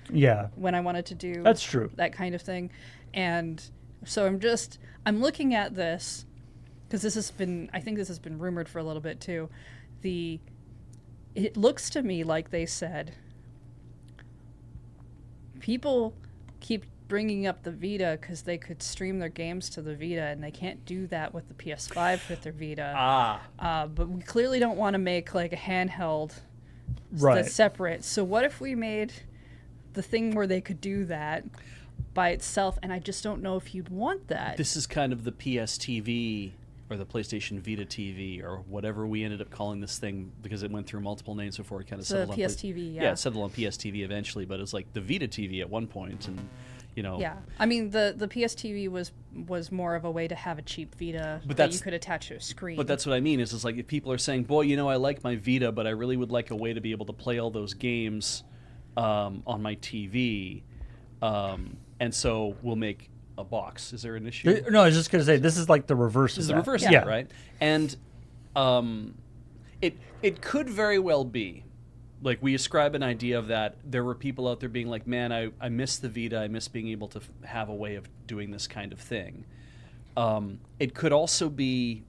Yeah, when I wanted to do that's true. that kind of thing, and so I'm looking at this because I think this has been rumored for a little bit too. It looks to me like they said people keep bringing up the Vita because they could stream their games to the Vita, and they can't do that with the PS5 with their Vita. But we clearly don't want to make like a handheld that's separate. So what if we made the thing where they could do that by itself? And I just don't know if you'd want that. This is kind of the PS TV or the PlayStation Vita TV or whatever we ended up calling this thing, because it went through multiple names before it kind of So settled on PS TV, yeah, it settled on PS TV eventually, but it's like the Vita TV at one point, and you know. Yeah, I mean the PS TV was more of a way to have a cheap Vita But that you could attach to a screen. But that's what I mean. Is like if people are saying, "Boy, you know, I like my Vita, but I really would like a way to be able to play all those games on my TV," and so we'll make a box. Is there an issue? No, I was just going to say, this is like the reverse This is of the that. reverse of Yeah. that, right? And it could very well be. Like, we ascribe an idea of that. There were people out there being like, man, I miss the Vita. I miss being able to have a way of doing this kind of thing. It could also be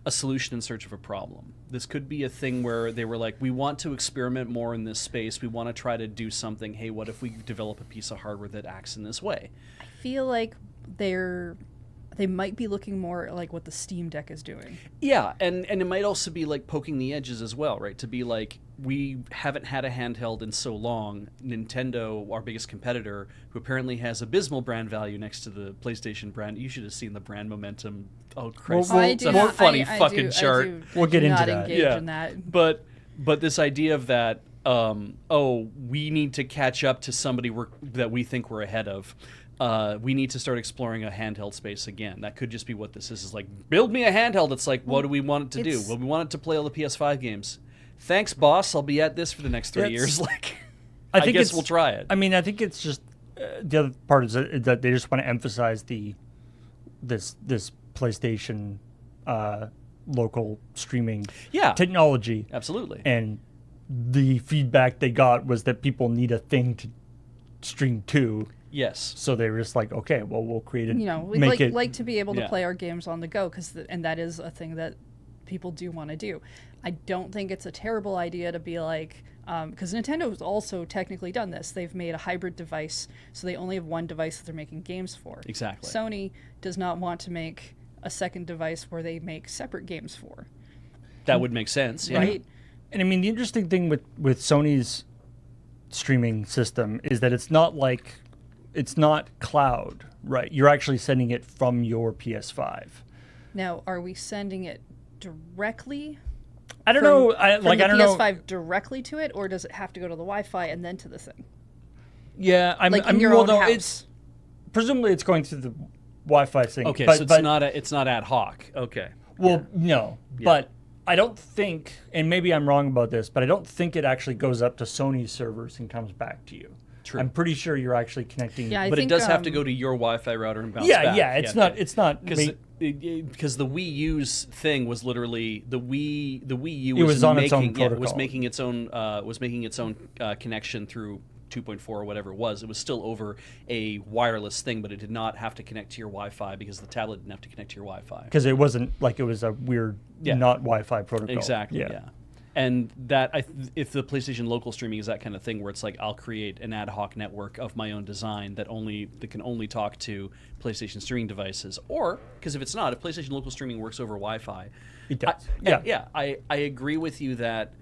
a solution in search of a problem. This could be a thing where they were like, we want to experiment more in this space. We want to try to do something. Hey, what if we develop a piece of hardware that acts in this way? I feel like they might be looking more like what the Steam Deck is doing. Yeah, and it might also be like poking the edges as well, right? To be like, we haven't had a handheld in so long. Nintendo, our biggest competitor, who apparently has abysmal brand value next to the PlayStation brand. You should have seen the brand momentum. Oh, Christ. Well, It's a funny fucking chart. We'll get into that. Engage in that. But this idea of that, we need to catch up to somebody that we think we're ahead of. We need to start exploring a handheld space again. That could just be what this is like, build me a handheld. It's like, what do we want it to do? Well, we want it to play all the PS5 games. Thanks, boss. I'll be at this for the next 3 years. Like, I guess we'll try it. I mean, I think it's just the other part is that they just want to emphasize this PlayStation local streaming technology. Absolutely. And the feedback they got was that people need a thing to stream to. Yes. So they were just like, okay, well, we'll create it. You know, we like to be able to play our games on the go, and that is a thing that people do want to do. I don't think it's a terrible idea to be like, because Nintendo has also technically done this. They've made a hybrid device, so they only have one device that they're making games for. Exactly. Sony does not want to make a second device where they make separate games for. That would make sense, yeah. Right? And I mean, the interesting thing with Sony's streaming system is that it's not cloud, right? You're actually sending it from your PS5. Now, are we sending it directly? I don't know. From I don't know. PS5 directly to it, or does it have to go to the Wi-Fi and then to the thing? Yeah, in your own house. Presumably it's going through the Wi-Fi thing. Okay, but, so it's not ad hoc. Okay. Well, no, but I don't think, and maybe I'm wrong about this, but I don't think it actually goes up to Sony's servers and comes back to you. True. I'm pretty sure you're actually connecting. Yeah, But it does have to go to your Wi-Fi router and bounce back. Yeah, it's not. It's not. Because the Wii U's thing was literally the Wii U. It was on making, its own protocol. was making its own connection through 2.4 or whatever it was. It was still over a wireless thing, but it did not have to connect to your Wi-Fi because the tablet didn't have to connect to your Wi-Fi. Because it wasn't like it was a weird not Wi-Fi protocol. Exactly. Yeah. And that, if the PlayStation local streaming is that kind of thing where it's like, I'll create an ad hoc network of my own design that can only talk to PlayStation streaming devices, or because if it's not, if PlayStation local streaming works over Wi-Fi, it does. I agree with you that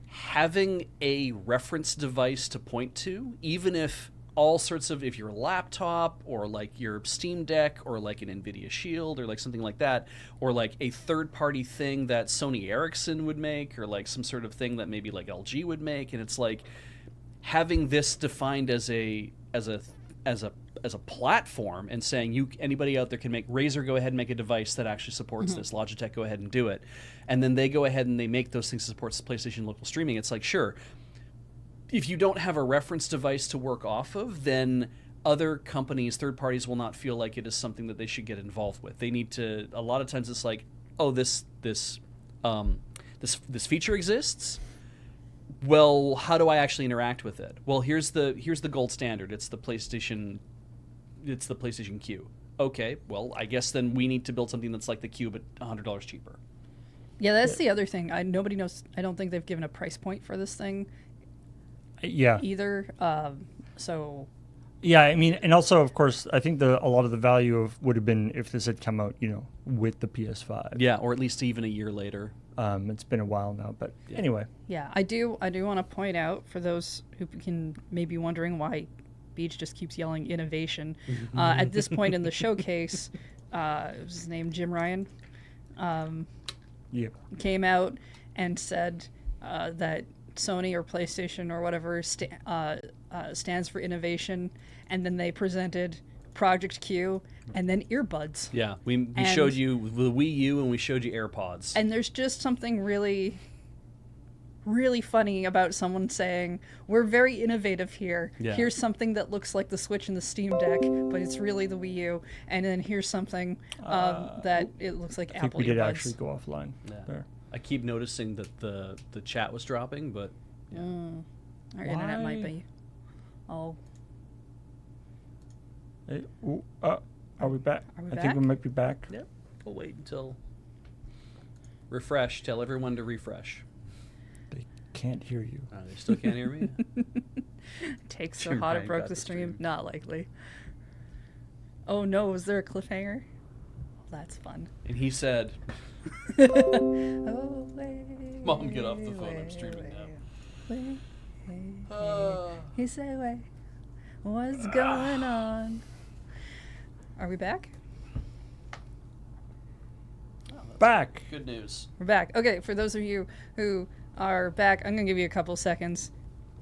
having a reference device to point to, even if if your laptop or like your Steam Deck or like an NVIDIA Shield or like something like that, or like a third-party thing that Sony Ericsson would make, or like some sort of thing that maybe like LG would make, and it's like having this defined as a platform and saying anybody out there can make Razer go ahead and make a device that actually supports this, Logitech go ahead and do it, and then they go ahead and they make those things that supports PlayStation local streaming. It's like, sure, if you don't have a reference device to work off of, then other companies, third parties, will not feel like it is something that they should get involved with. They need to, a lot of times it's like, oh, this feature exists. Well, how do I actually interact with it? Well, here's the gold standard. It's the PlayStation Q. Okay, well, I guess then we need to build something that's like the Q but $100 cheaper. Yeah, that's the other thing. Nobody knows. I don't think they've given a price point for this thing Yeah. either. So Yeah, I mean, and also, of course, I think a lot of the value would have been if this had come out, with the PS5. Yeah, or at least even a year later. It's been a while now, but anyway. yeah, I do want to point out for those who can maybe wondering why Beach just keeps yelling innovation. At this point in the showcase, it was his name, Jim Ryan. Yeah. Came out and said that Sony or PlayStation or whatever stands for innovation, and then they presented Project Q and then earbuds. Yeah, we showed you the Wii U and we showed you AirPods. And there's just something really, really funny about someone saying, we're very innovative here. Yeah. Here's something that looks like the Switch and the Steam Deck, but it's really the Wii U. And then here's something that it looks like I think Apple we did earbuds. actually go offline there. I keep noticing that the chat was dropping, but Our internet might be. Oh, Hey, are we back? Are we I back? think we might be back. yeah, we'll wait until refresh. Tell everyone to refresh. They can't hear you. They still can't hear me. takes so Jim hot it Ryan broke got the the stream. stream. Not likely. Oh no, was there a cliffhanger? That's fun. And he said, Oh, wait, "Mom, get off the phone. I'm streaming now." He said, "Wait, what's going on?" Are we back? Back. Good news. We're back. Okay, for those of you who are back, I'm gonna give you a couple seconds.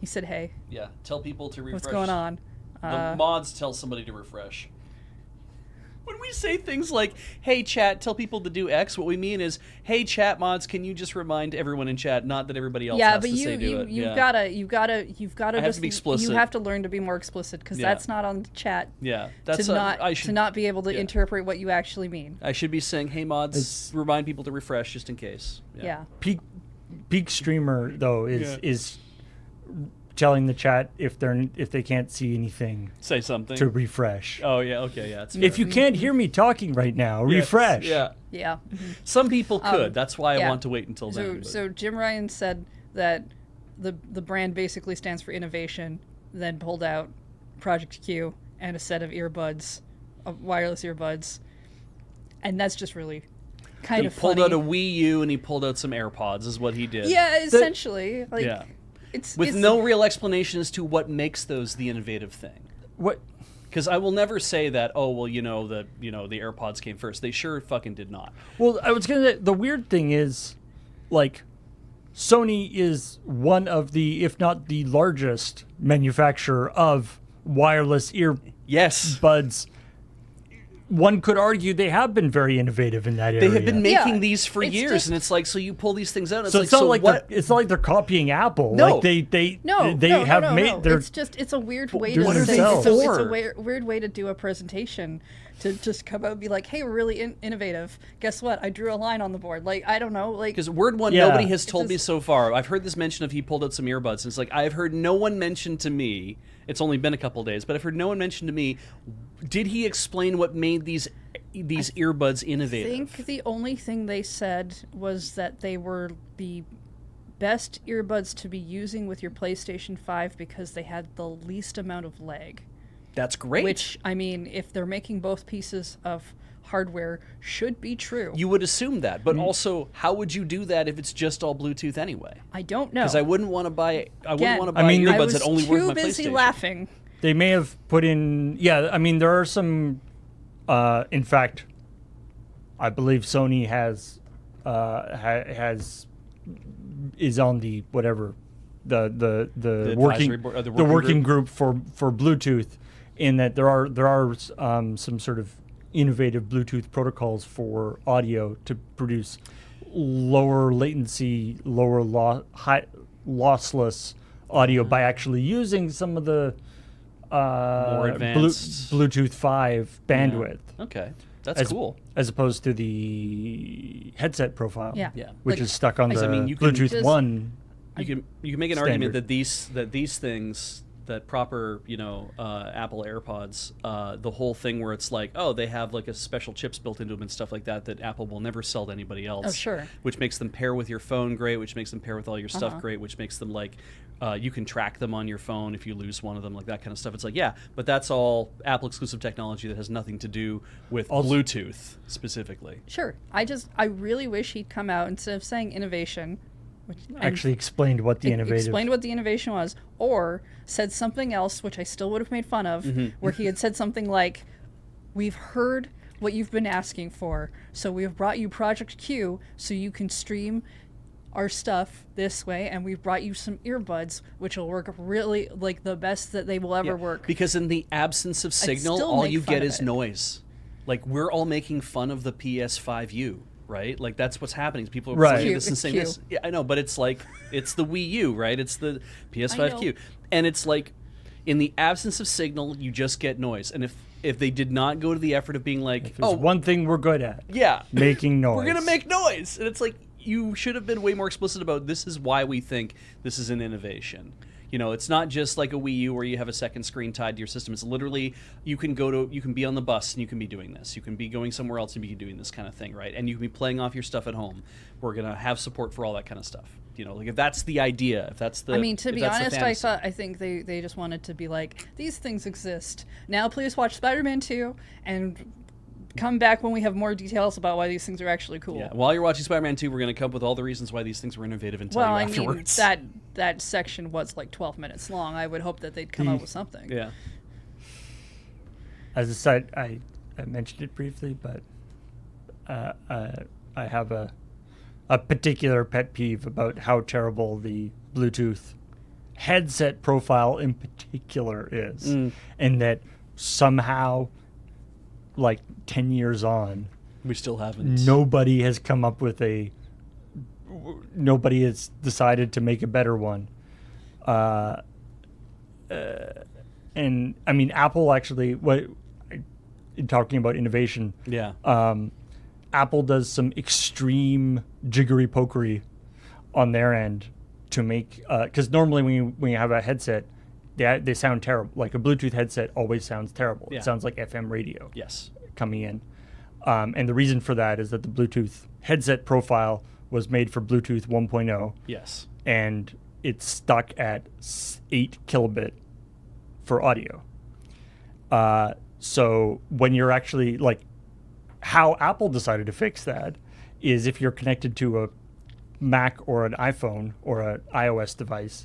He said, "Hey, Yeah, tell people to refresh. what's going on?" The mods tell somebody to refresh. When we say things like, "Hey chat, tell people to do X," what we mean is, "Hey chat mods, can you just remind everyone in chat, not that everybody else Yeah, has but to say do it." you've Yeah. gotta I have just to be explicit. You have to learn to be more explicit because Yeah. that's not on the chat. Yeah, that's to I should not be able to yeah. interpret what you actually mean. I should be saying, "Hey mods, It's- remind people to refresh just in case." Yeah. Peak streamer though is telling the chat if they can't see anything Say something. to refresh. Oh yeah, okay, yeah. It's If you can't hear me talking right now, refresh. Yeah. Yeah. Some people could. That's why I yeah. want to wait until So then. but- so Jim Ryan said that the brand basically stands for innovation, then pulled out Project Q and a set of earbuds, wireless earbuds, and that's just really kind he of pulled funny. out a Wii U and he pulled out some AirPods. Is what he did. Yeah, essentially. Yeah. It's With no real explanation as to what makes those the innovative thing. What? Because I will never say that. Oh well, the AirPods came first. They sure fucking did not. Well, I was gonna. The weird thing is, like, Sony is one of the, if not the largest manufacturer of wireless Yes, earbuds. One could argue they have been very innovative in that area. they have been making Yeah, these for it's years, just- and it's like, so you pull these things out. And So it's it's not like, like what? it's not like they're copying Apple. No. Like they No, have no. made their. It's a weird way do to it say, themselves. it's a For. weird way to do a presentation, to just come out and be like, "Hey, we're really innovative. Guess what? I drew a line on the board." Like, I don't know, like Because word one, Yeah. nobody has It's told me just- so far. I've heard this mention of he pulled out some earbuds. And it's like, I've heard no one mention to me. It's only been a couple days, but I've heard no one mention to me. Did he explain what made these earbuds I innovative? think the only thing they said was that they were the best earbuds to be using with your PlayStation 5 because they had the least amount of lag. That's great. Which, I mean, if they're making both pieces of hardware, should be true. You would assume that, but also, how would you do that if it's just all Bluetooth anyway? I don't know. Because I wouldn't want to buy. I Again, wouldn't want to buy I mean, I earbuds was that only work too my busy PlayStation. laughing. They may have put in. Yeah, I mean, there are some. In fact, I believe Sony has is on the whatever the advisory working board- the the working working group for Bluetooth, in that there are some sort of innovative Bluetooth protocols for audio to produce lower latency, lossless audio by actually using some of the More advanced. Bluetooth 5 bandwidth. Okay. That's cool. As opposed to the headset profile. Yeah. Yeah. Which Like, is stuck on I the mean, you can Bluetooth just- 1. You can make an Standard. argument that these things, that proper, Apple AirPods, the whole thing where it's like, oh, they have like a special chips built into them and stuff like that Apple will never sell to anybody else. Oh, sure. Which makes them pair with your phone great, which makes them pair with all your stuff Uh-huh. great, which makes them like you can track them on your phone if you lose one of them, like that kind of stuff. It's like, yeah, but that's all Apple exclusive technology that has nothing to do with Bluetooth specifically. Sure. I really wish he'd come out instead of saying innovation, which Actually explained what the innovative... explained what the innovation was, or said something else, which I still would have made fun of, where he had said something like, "We've heard what you've been asking for, so we have brought you Project Q so you can stream our stuff this way, and we've brought you some earbuds, which will work really like the best that they will ever work." Because in the absence of signal, still all make you fun get of is it. noise. Like, we're all making fun of the PS5U, right? Like, that's what's happening. People are Right. looking at this Q, and it's saying Q. this. Yeah, I know, but it's like, it's the Wii U, right? It's the PS5Q. And it's like, in the absence of signal, you just get noise. And if they did not go to the effort of being like, There's one thing we're good at. yeah, Making noise. we're going to make noise. And it's like, you should have been way more explicit about this is why we think this is an innovation. It's not just like a Wii U where you have a second screen tied to your system. It's literally you can be on the bus and you can be doing this. You can be going somewhere else and be doing this kind of thing, right? And you can be playing off your stuff at home. We're gonna have support for all that kind of stuff. Like if that's the idea, if that's the I mean, to be honest, fantasy. I think they just wanted to be like, these things exist. Now please watch Spider-Man 2 and come back when we have more details about why these things are actually cool. Yeah. While you're watching Spider-Man 2, we're going to come up with all the reasons why these things were innovative and tell Well, you I mean, afterwards. that section was like 12 minutes long. I would hope that they'd come up with something. Yeah. As a side, I mentioned it briefly, but I have a particular pet peeve about how terrible the Bluetooth headset profile in particular is. And that somehow, like 10 years on, We still haven't. nobody has come up with nobody has decided to make a better one. And I mean, Apple actually, in talking about innovation, Yeah. Apple does some extreme jiggery pokery on their end to make, because normally when you have a headset, they sound terrible. Like a Bluetooth headset always sounds terrible. Yeah. It sounds like FM radio Yes. coming in. And the reason for that is that the Bluetooth headset profile was made for Bluetooth 1.0, Yes. and it's stuck at 8 kilobit for audio. So when you're actually, like, how Apple decided to fix that is if you're connected to a Mac or an iPhone or an iOS device,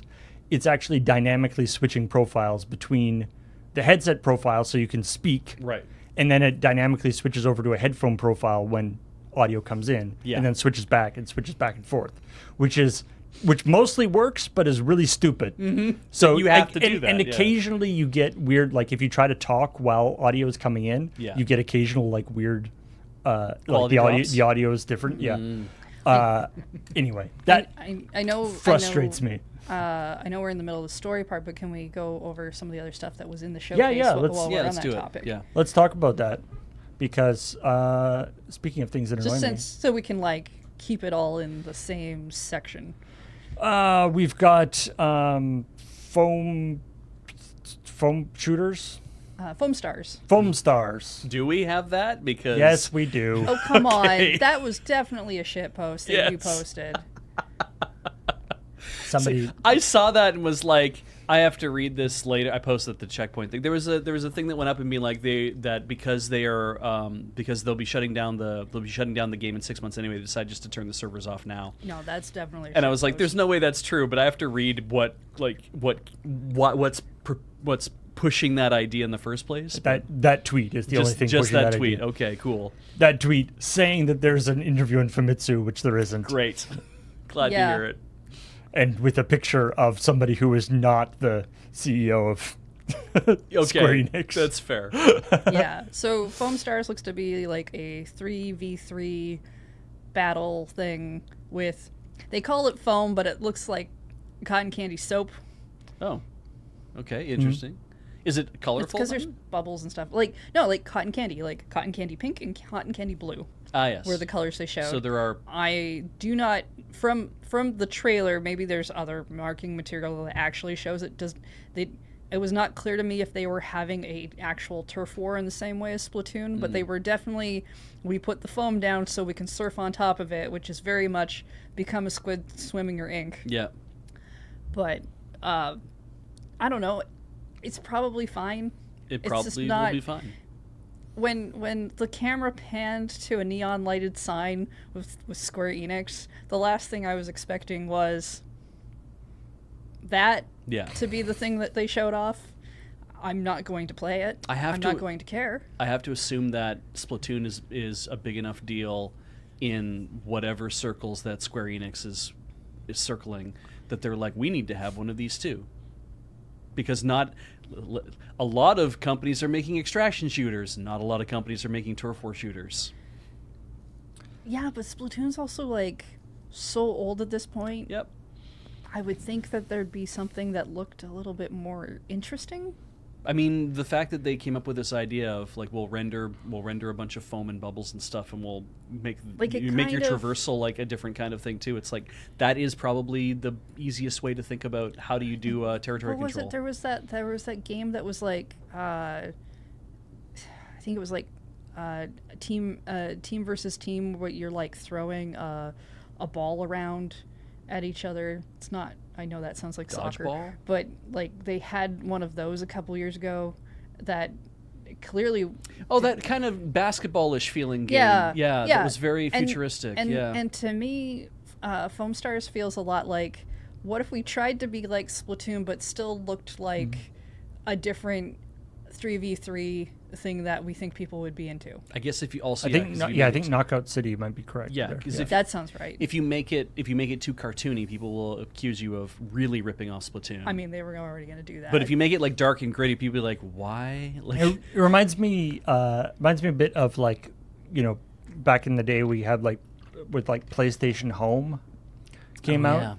it's actually dynamically switching profiles between the headset profile so you can speak, Right. and then it dynamically switches over to a headphone profile when audio comes in, Yeah. and then switches back and forth, which mostly works but is really stupid. So You have to do and, that, and yeah. occasionally you get weird, like if you try to talk while audio is coming in, Yeah. you get occasional like weird, like Quality drops? the audio is different. Yeah. Anyway, that I know frustrates me. I know we're in the middle of the story part, but can we go over some of the other stuff that was in the showcase Yeah, while let's- we're Yeah, on let's that do topic? it. Yeah. Let's talk about that because speaking of things that Just annoy me, so we can like keep it all in the same section. we've got foam shooters, Foam stars. foam stars. Do we have that? Because Yes, we do. Oh come Okay. on, that was definitely a shit post that you Yes. posted. Somebody. I saw that and was like, I have to read this later. I posted the checkpoint thing. There was a thing that went up and being like because they'll be shutting down the game in 6 months anyway. They decide just to turn the servers off now. No, that's definitely. A And I shit was like, post. "There's no way that's true." But I have to read what's pushing that idea in the first place. That tweet is the only thing just pushing that that tweet. idea. Okay, cool, That tweet saying that there's an interview in Famitsu, which there isn't, great. Glad Yeah. to hear it. and with a picture of somebody who is not the CEO of Okay, Square Enix. that's fair. Yeah. So Foam Stars looks to be like a 3v3 battle thing with. They call it foam, but it looks like cotton candy soap. Oh, okay, interesting. Is it It's colorful? because there's bubbles and stuff. Like no, like cotton candy pink and cotton candy blue Yes. were the colors they showed. So there are. I do not from the trailer. Maybe there's other marking material that actually shows it. It was not clear to me if they were having a actual turf war in the same way as Splatoon, but they were definitely. We put the foam down so we can surf on top of it, which is very much become a squid swimming your ink. Yeah. But I don't know. It's probably fine. It It's probably just will not- be fine. When the camera panned to a neon lighted sign with Square Enix, the last thing I was expecting was that Yeah. to be the thing that they showed off. I'm not going to play it. I'm not going to care. I have to assume that Splatoon is a big enough deal in whatever circles that Square Enix is circling that they're like, we need to have one of these too. Because not a lot of companies are making extraction shooters, not a lot of companies are making turf war shooters. Yeah, but Splatoon's also like so old at this point. Yep. I would think that there'd be something that looked a little bit more interesting. I mean, the fact that they came up with this idea of like we'll render a bunch of foam and bubbles and stuff, and we'll make Like it you make your kind of- traversal like a different kind of thing too. It's like that is probably the easiest way to think about how do you do territory What was control. it? There was that game that was like I think it was like team versus team where you're like throwing a ball around at each other. It's not. I know that sounds like soccer, Dodgeball? but like they had one of those a couple years ago that clearly. Oh, that kind of basketball-ish feeling game. Yeah, yeah, yeah. that was very And- futuristic. And, yeah, and to me, Foam Stars feels a lot like what if we tried to be like Splatoon, but still looked like a different 3v3 thing that we think people would be into. I guess if you also, I think I think Knockout City might be correct. Yeah, there. 'cause That sounds right. if you make it too cartoony, people will accuse you of really ripping off Splatoon. I mean, they were already going to do that. but if you make it like dark and gritty, people will be like, why? Like, It reminds me a bit of like, you know, back in the day we had like with like PlayStation Home came Oh,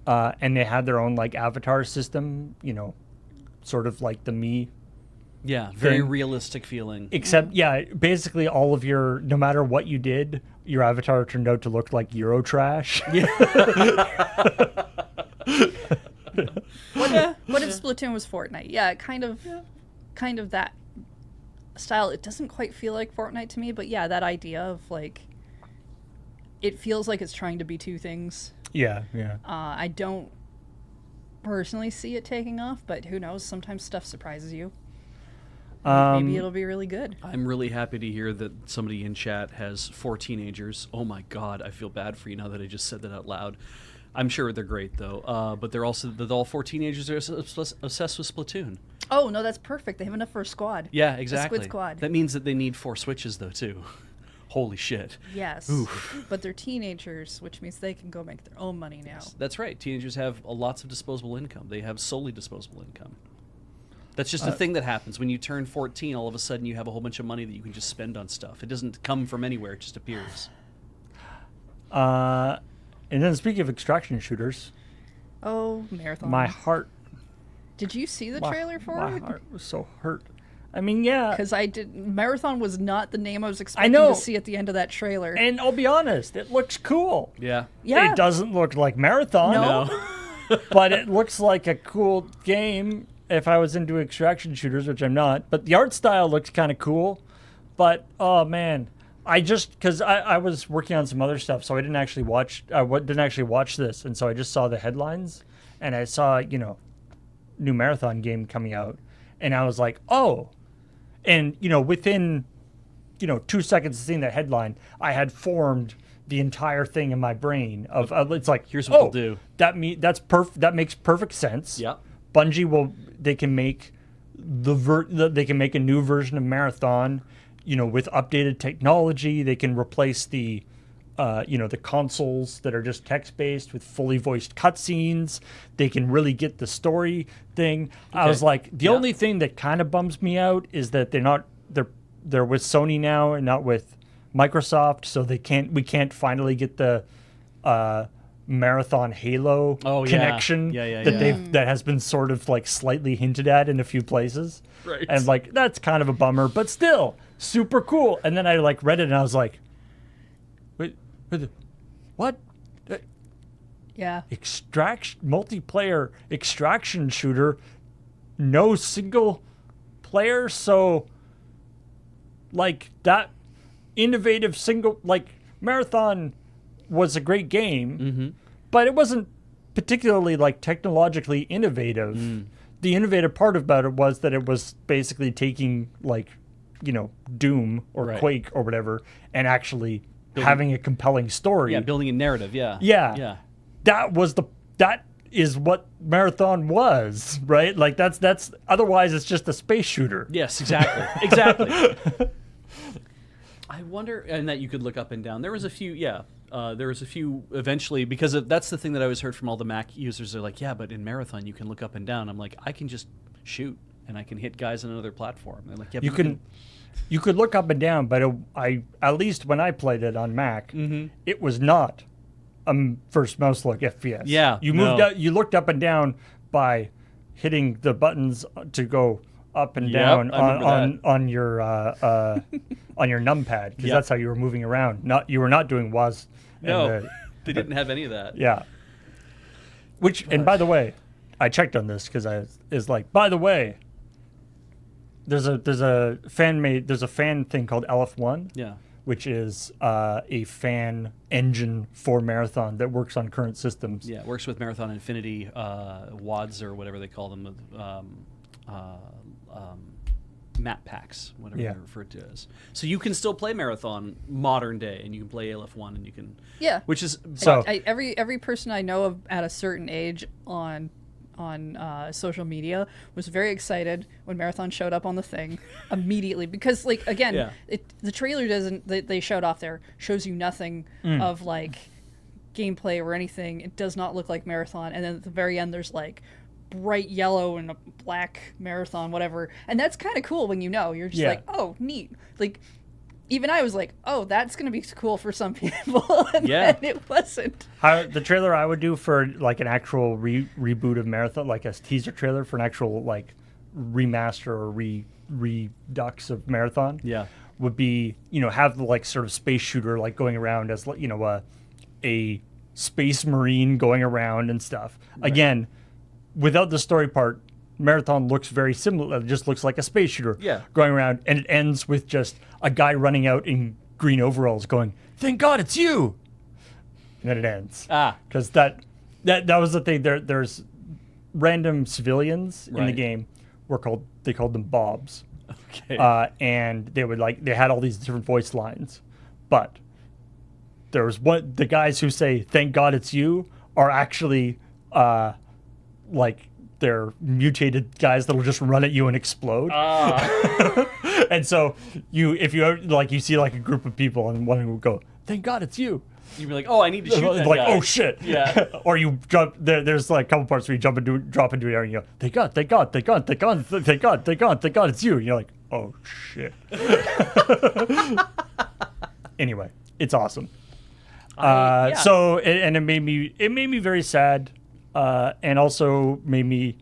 out, and they had their own like avatar system, you know, sort of like the Me. yeah, very thing. realistic feeling. Except, yeah, basically all of your, no matter what you did, your avatar turned out to look like Eurotrash. what if Splatoon was Fortnite? Yeah, kind of that style. It doesn't quite feel like Fortnite to me, but yeah, that idea of like, it feels like it's trying to be two things. Yeah, yeah. I don't personally see it taking off, but who knows? Sometimes stuff surprises you. Maybe it'll be really good. I'm really happy to hear that somebody in chat has 4 teenagers. Oh my god, I feel bad for you now that I just said that out loud. I'm sure they're great though, but they're all 4 teenagers are obsessed with Splatoon. Oh no, that's perfect. They have enough for a squad. Yeah, exactly. Squid Squad. That means that they need 4 Switches though too. Holy shit. Yes, but they're teenagers, which means they can go make their own money now. That's right. Teenagers have lots of disposable income. They have solely disposable income. That's just a thing that happens. When you turn 14, all of a sudden you have a whole bunch of money that you can just spend on stuff. It doesn't come from anywhere. It just appears. And then speaking of extraction shooters, Oh, Marathon. my heart, Did you see the my- trailer for my it? heart was so hurt. I mean, yeah, Because I did. Marathon was not the name I was expecting know. to see at the end of that trailer. and I'll be honest, it looks cool. Yeah. yeah. It doesn't look like Marathon, No. but it looks like a cool game if I was into extraction shooters, which I'm not. But the art style looks kind of cool. But, oh, man. Because I was working on some other stuff, so I didn't actually watch this. And so I just saw the headlines, and I saw, you know, new Marathon game coming out. And I was like, oh. And, you know, within, you know, 2 seconds of seeing that headline, I had formed the entire thing in my brain of it's like, Here's what oh, they'll do. That makes perfect sense. Yep. Bungie they can make they can make a new version of Marathon, you know, with updated technology. They can replace the you know, the consoles that are just text-based with fully voiced cutscenes. They can really get the story thing. I was like, the only thing that kind of bums me out is that they're with Sony now and not with Microsoft, so we can't finally get the Marathon Halo Oh, yeah. connection Yeah, that yeah. that has been sort of like slightly hinted at in a few places. Right. And like that's kind of a bummer, but still super cool. And then I like read it and I was like, wait, what? Yeah. Multiplayer extraction shooter, no single player, so like that innovative single like Marathon was a great game, but it wasn't particularly like technologically innovative. The innovative part about it was that it was basically taking like, Doom or Right. Quake or whatever and actually having a compelling story. Yeah, building a narrative. Yeah. Yeah. Yeah. That is what Marathon was, right? Like that's otherwise it's just a space shooter. Yes, exactly. Exactly. I wonder, and that you could look up and down. There was a few, there was a few eventually, because that's the thing that I always heard from all the Mac users. They're like, yeah, but in Marathon you can look up and down. I'm like, I can just shoot and I can hit guys on another platform. They're like, yeah, but You could look up and down, but I at least when I played it on Mac, it was not a first mouse look FPS. Yeah, you moved no. up, you looked up and down by hitting the buttons to go up and Yep, down I remember on your on your numpad because Yep. that's how you were moving around. You were not doing WAS. no, they didn't have any of that. Yeah. And by the way, I checked on this because by the way, there's a fan thing called LF1. Yeah. Which is a fan engine for Marathon that works on current systems. Yeah, it works with Marathon Infinity WADs or whatever they call them, map packs, whatever Yeah. they're referred to as. So you can still play Marathon modern day, and you can play ALF1, and you can, Yeah. which is So every person I know of at a certain age on social media was very excited when Marathon showed up on the thing immediately because like again Yeah. the trailer doesn't they showed off there shows you nothing of like gameplay or anything. It does not look like Marathon, and then at the very end there's like bright yellow and a black Marathon whatever, and that's kind of cool when you're just Yeah. like, oh neat, like even I was like, oh, that's going to be cool for some people. And Yeah. then it wasn't. the trailer I would do for like an actual reboot of Marathon, like a teaser trailer for an actual like remaster or redux of Marathon, would be have the like sort of space shooter like going around as a space marine going around and stuff. Right. Again, without the story part, Marathon looks very similar. It just looks like a space shooter going around, and it ends with just a guy running out in green overalls going, "Thank God it's you," and then it ends. Because that was the thing. There's random civilians in the game they called them Bobs, and they had all these different voice lines, but there was the guys who say "Thank God it's you" are actually like. They're mutated guys that'll just run at you and explode. And so if you ever, like you see like a group of people and one will go, "Thank God it's you." You'd be like, "Oh, I need to shoot that like, guy." "Oh shit!" Yeah. Or you jump. There's like a couple parts where you drop into an area and you go, "Thank God, thank God, thank God, thank God, thank God, thank God, thank God it's you." And you're like, "Oh shit." Anyway, it's awesome. So it made me very sad. And also made me.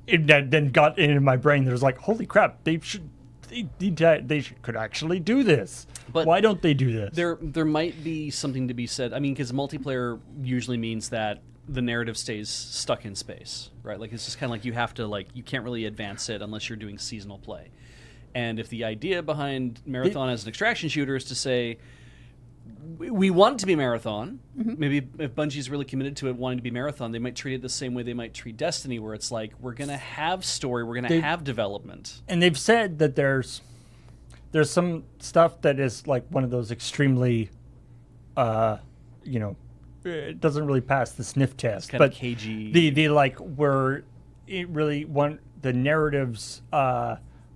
It then got into my brain. There's like, holy crap! They could actually do this. But why don't they do this? There might be something to be said. I mean, because multiplayer usually means that the narrative stays stuck in space, right? Like it's just kind of like you can't really advance it unless you're doing seasonal play. And if the idea behind Marathon as an extraction shooter is to say, we want it to be Marathon. Maybe if Bungie's really committed to it wanting to be Marathon, they might treat it the same way they might treat Destiny, where it's like, we're going to have story, we're going to have development. And they've said that there's some stuff that is like one of those extremely, it doesn't really pass the sniff test. It's kind of cagey. The like where it really the narratives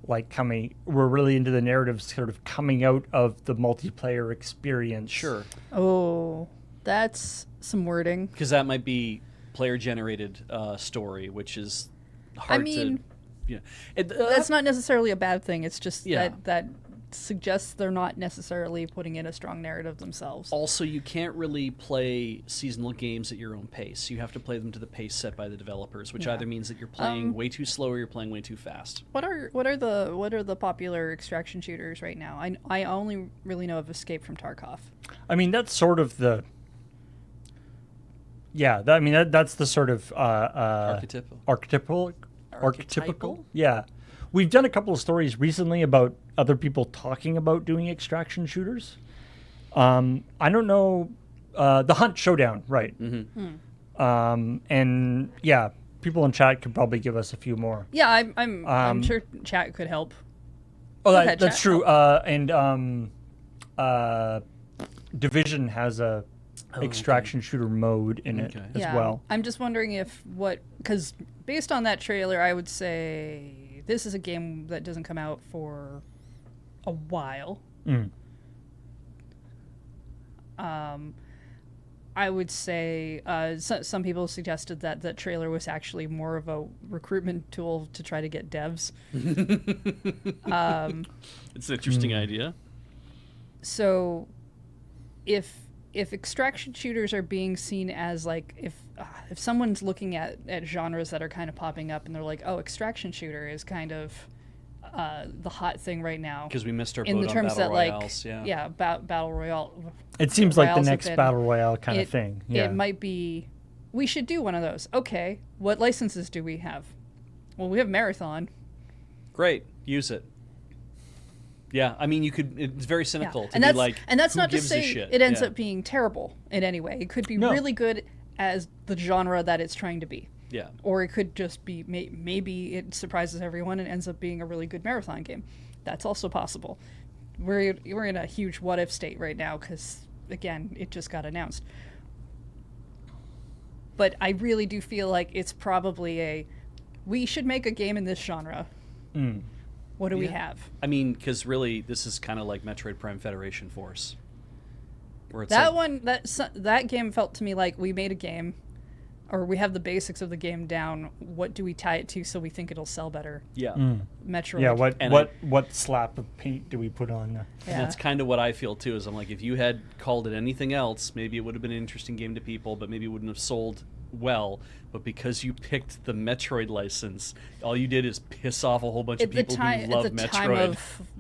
we're really into the narratives sort of coming out of the multiplayer experience. Sure. Oh, that's some wording. Because that might be player-generated story, which is hard to... that's not necessarily a bad thing. It's just that suggests they're not necessarily putting in a strong narrative themselves. Also, you can't really play seasonal games at your own pace. You have to play them to the pace set by the developers, which either means that you're playing way too slow or you're playing way too fast. What are the popular extraction shooters right now? I only really know of Escape from Tarkov. I mean, that's sort of the. Yeah, that's the sort of archetypical. Yeah, we've done a couple of stories recently about other people talking about doing extraction shooters. I don't know, the Hunt Showdown, right? And yeah, people in chat could probably give us a few more. Yeah, I'm sure chat could help. Oh, Go ahead, that's chat. true. Division has a extraction shooter mode in it as well. I'm just wondering because based on that trailer, I would say this is a game that doesn't come out for a while. I would say some people suggested that the trailer was actually more of a recruitment tool to try to get devs. It's an interesting idea. So if extraction shooters are being seen as like if someone's looking at genres that are kind of popping up and they're like, oh, extraction shooter is kind of the hot thing right now, Because we missed our in boat the on terms Battle that Royales. battle royale. It seems like the Royales have next been- battle royale kind of thing. Yeah. It might be. We should do one of those. Okay, what licenses do we have? Well, we have Marathon. Great, use it. Yeah, I mean, you could. It's very cynical to and be that's like, and that's who not to gives a say shit? it ends Yeah. up being terrible in any way. It could be No. really good as the genre that it's trying to be. Yeah. Or it could just be maybe it surprises everyone and ends up being a really good Marathon game. That's also possible. We're in a huge what if state right now because again it just got announced. But I really do feel like it's probably we should make a game in this genre. What do we have? I mean, because really, this is kind of like Metroid Prime Federation Force, where it's That like, that game felt to me like we made a game, or we have the basics of the game down. What do we tie it to so we think it'll sell better? yeah. Metroid. Yeah, And what slap of paint do we put on? Yeah. And that's kind of what I feel too. Is I'm like, if you had called it anything else, maybe it would have been an interesting game to people, but maybe it wouldn't have sold well. But because you picked the Metroid license, all you did is piss off a whole bunch of people who love at the Metroid. time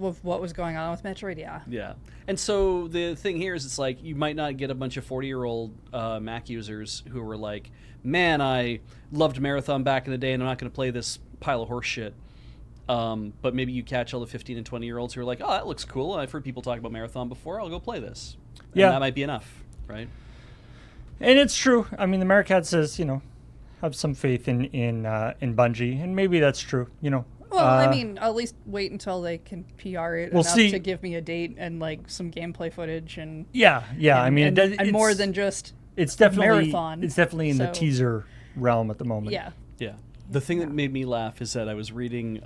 of what was going on with Metroid, yeah. Yeah. And so the thing here is it's like you might not get a bunch of 40-year-old Mac users who were like, man, I loved Marathon back in the day and I'm not going to play this pile of horse shit. But maybe you catch all the 15 and 20-year-olds who are like, oh, that looks cool. I've heard people talk about Marathon before. I'll go play this. And Yeah. that might be enough, right? And it's true. I mean, the Marricat says, have some faith in Bungie, and maybe that's true. Well, I mean, at least wait until they can PR it We'll enough see. to give me a date and like some gameplay footage and Yeah. I mean, and more than just it's definitely Marathon. It's definitely in the So- teaser realm at the moment. yeah. Yeah. The thing that made me laugh is that I was reading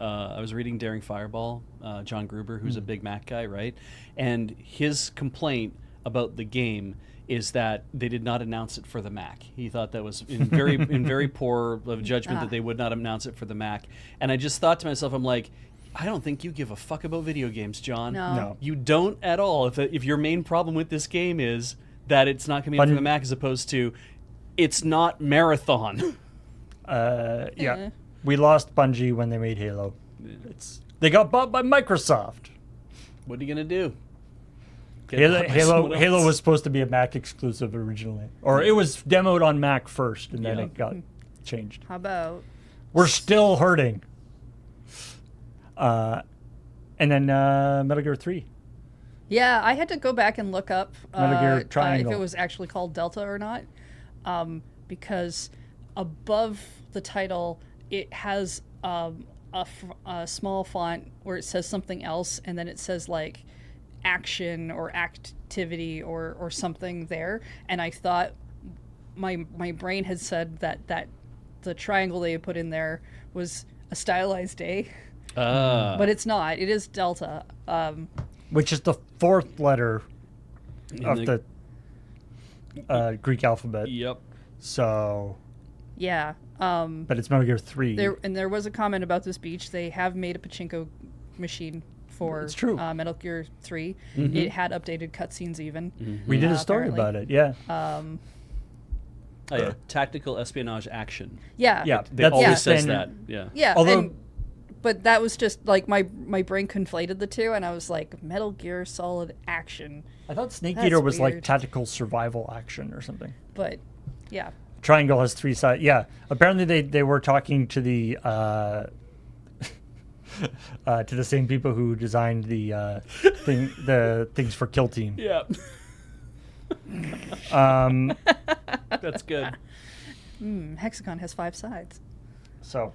Daring Fireball, John Gruber, who's a big Mac guy, right? And his complaint about the game is that they did not announce it for the Mac. He thought that was in very poor of judgment that they would not announce it for the Mac. And I just thought to myself, I'm like, I don't think you give a fuck about video games, John. No. You don't at all. If your main problem with this game is that it's not coming out for the Mac as opposed to it's not Marathon. Yeah. We lost Bungie when they made Halo. They got bought by Microsoft. What are you gonna do? Get bought by someone Halo else? was supposed to be a Mac exclusive originally, or it was demoed on Mac first, and then Yeah. it got changed. How about We're still hurting. And then Metal Gear 3. Yeah, I had to go back and look up Metal Gear if Triangle. it was actually called Delta or not, because above the title it has a small font where it says something else, and then it says like action or activity or something there, and I thought my brain had said that the triangle they had put in there was a stylized A, but it's not. It is Delta. Which is the fourth letter of the- the Greek alphabet. Yep. So, Yeah. but it's Metal Gear 3. There was a comment about this beach. They have made a pachinko machine for It's true. Metal Gear 3. Mm-hmm. It had updated cutscenes even. We did a story apparently. about it. Yeah. Oh, yeah. Tactical espionage action. Yeah. Yeah. They That's always just says been- that. Yeah. Yeah. Although- but that was just like my brain conflated the two, and I was like, Metal Gear Solid action. I thought Snake That's Eater was like weird. tactical survival action or something. But yeah. Triangle has 3 sides. Yeah. Apparently they were talking to the to the same people who designed the things for Kill Team. Yeah. Um, That's good. Hexagon has 5 sides. so,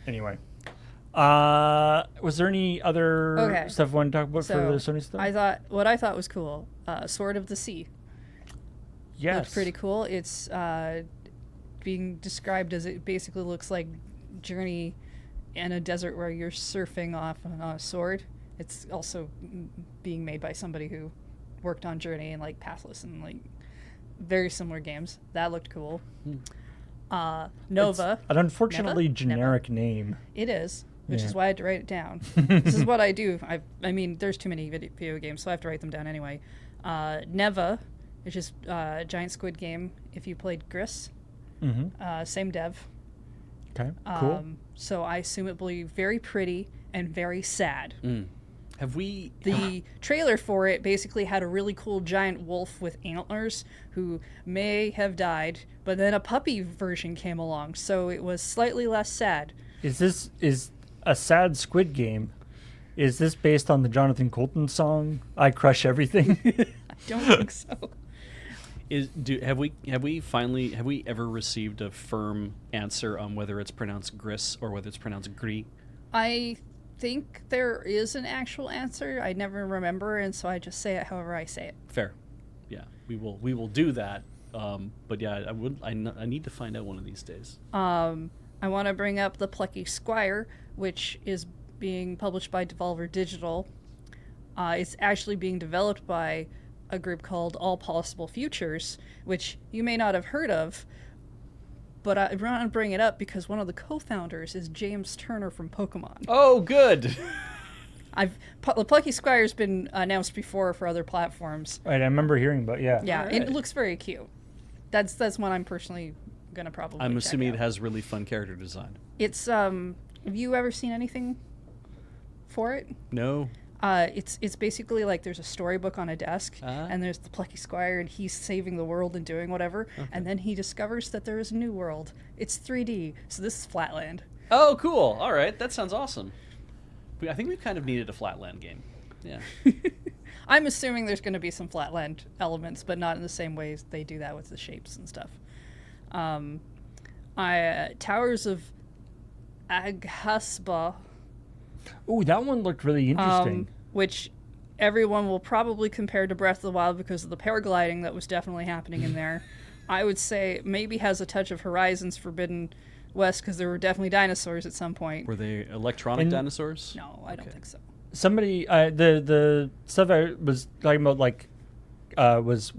anyway, was there any other Okay. stuff you want to talk about for So the Sony stuff? what I thought was cool, Sword of the Sea. yes. Looked pretty cool. It's being described as it basically looks like Journey in a desert where you're surfing off on a sword. It's also being made by somebody who worked on Journey and like Pathless and like very similar games. That looked cool. Nova. It's an unfortunately Neva? generic name. It is, which Yeah. is why I had to write it down. This is what I do. I mean, there's too many video games, so I have to write them down anyway. Neva, which is a giant squid game. If you played Gris, same dev. Okay, cool. So I assume it will be very pretty and very sad. Have we? The trailer for it basically had a really cool giant wolf with antlers who may have died, but then a puppy version came along, so it was slightly less sad. Is a sad squid game? Is this based on the Jonathan Colton song "I Crush Everything"? I don't think so. Have we ever received a firm answer on whether it's pronounced Gris or whether it's pronounced Gris? I think there is an actual answer. I never remember, and so I just say it however I say it. Fair. Yeah, we will do that. But yeah, I need to find out one of these days. I want to bring up the Plucky Squire, which is being published by Devolver Digital. It's actually being developed by a group called All Possible Futures, which you may not have heard of, but I want to bring it up because one of the co-founders is James Turner from Pokemon. Oh, good. The Plucky Squire's been announced before for other platforms. Right, I remember hearing about Yeah, Alright. it looks very cute. That's one I'm personally gonna probably. I'm check assuming out. it has really fun character design. It's Have you ever seen anything for it? No. It's basically like there's a storybook on a desk, Ah. and there's the Plucky Squire, and he's saving the world and doing whatever, and then he discovers that there is a new world. It's 3D, so this is Flatland. Oh, cool. All right, that sounds awesome. I think we kind of needed a Flatland game. Yeah. I'm assuming there's going to be some Flatland elements, but not in the same ways they do that with the shapes and stuff. Towers of Aghasba, Ooh, that one looked really interesting. which everyone will probably compare to Breath of the Wild because of the paragliding that was definitely happening in there. I would say maybe has a touch of Horizon's Forbidden West because there were definitely dinosaurs at some point. Were they electronic And- dinosaurs? No, I don't think so. Somebody, the stuff I was talking about, like, was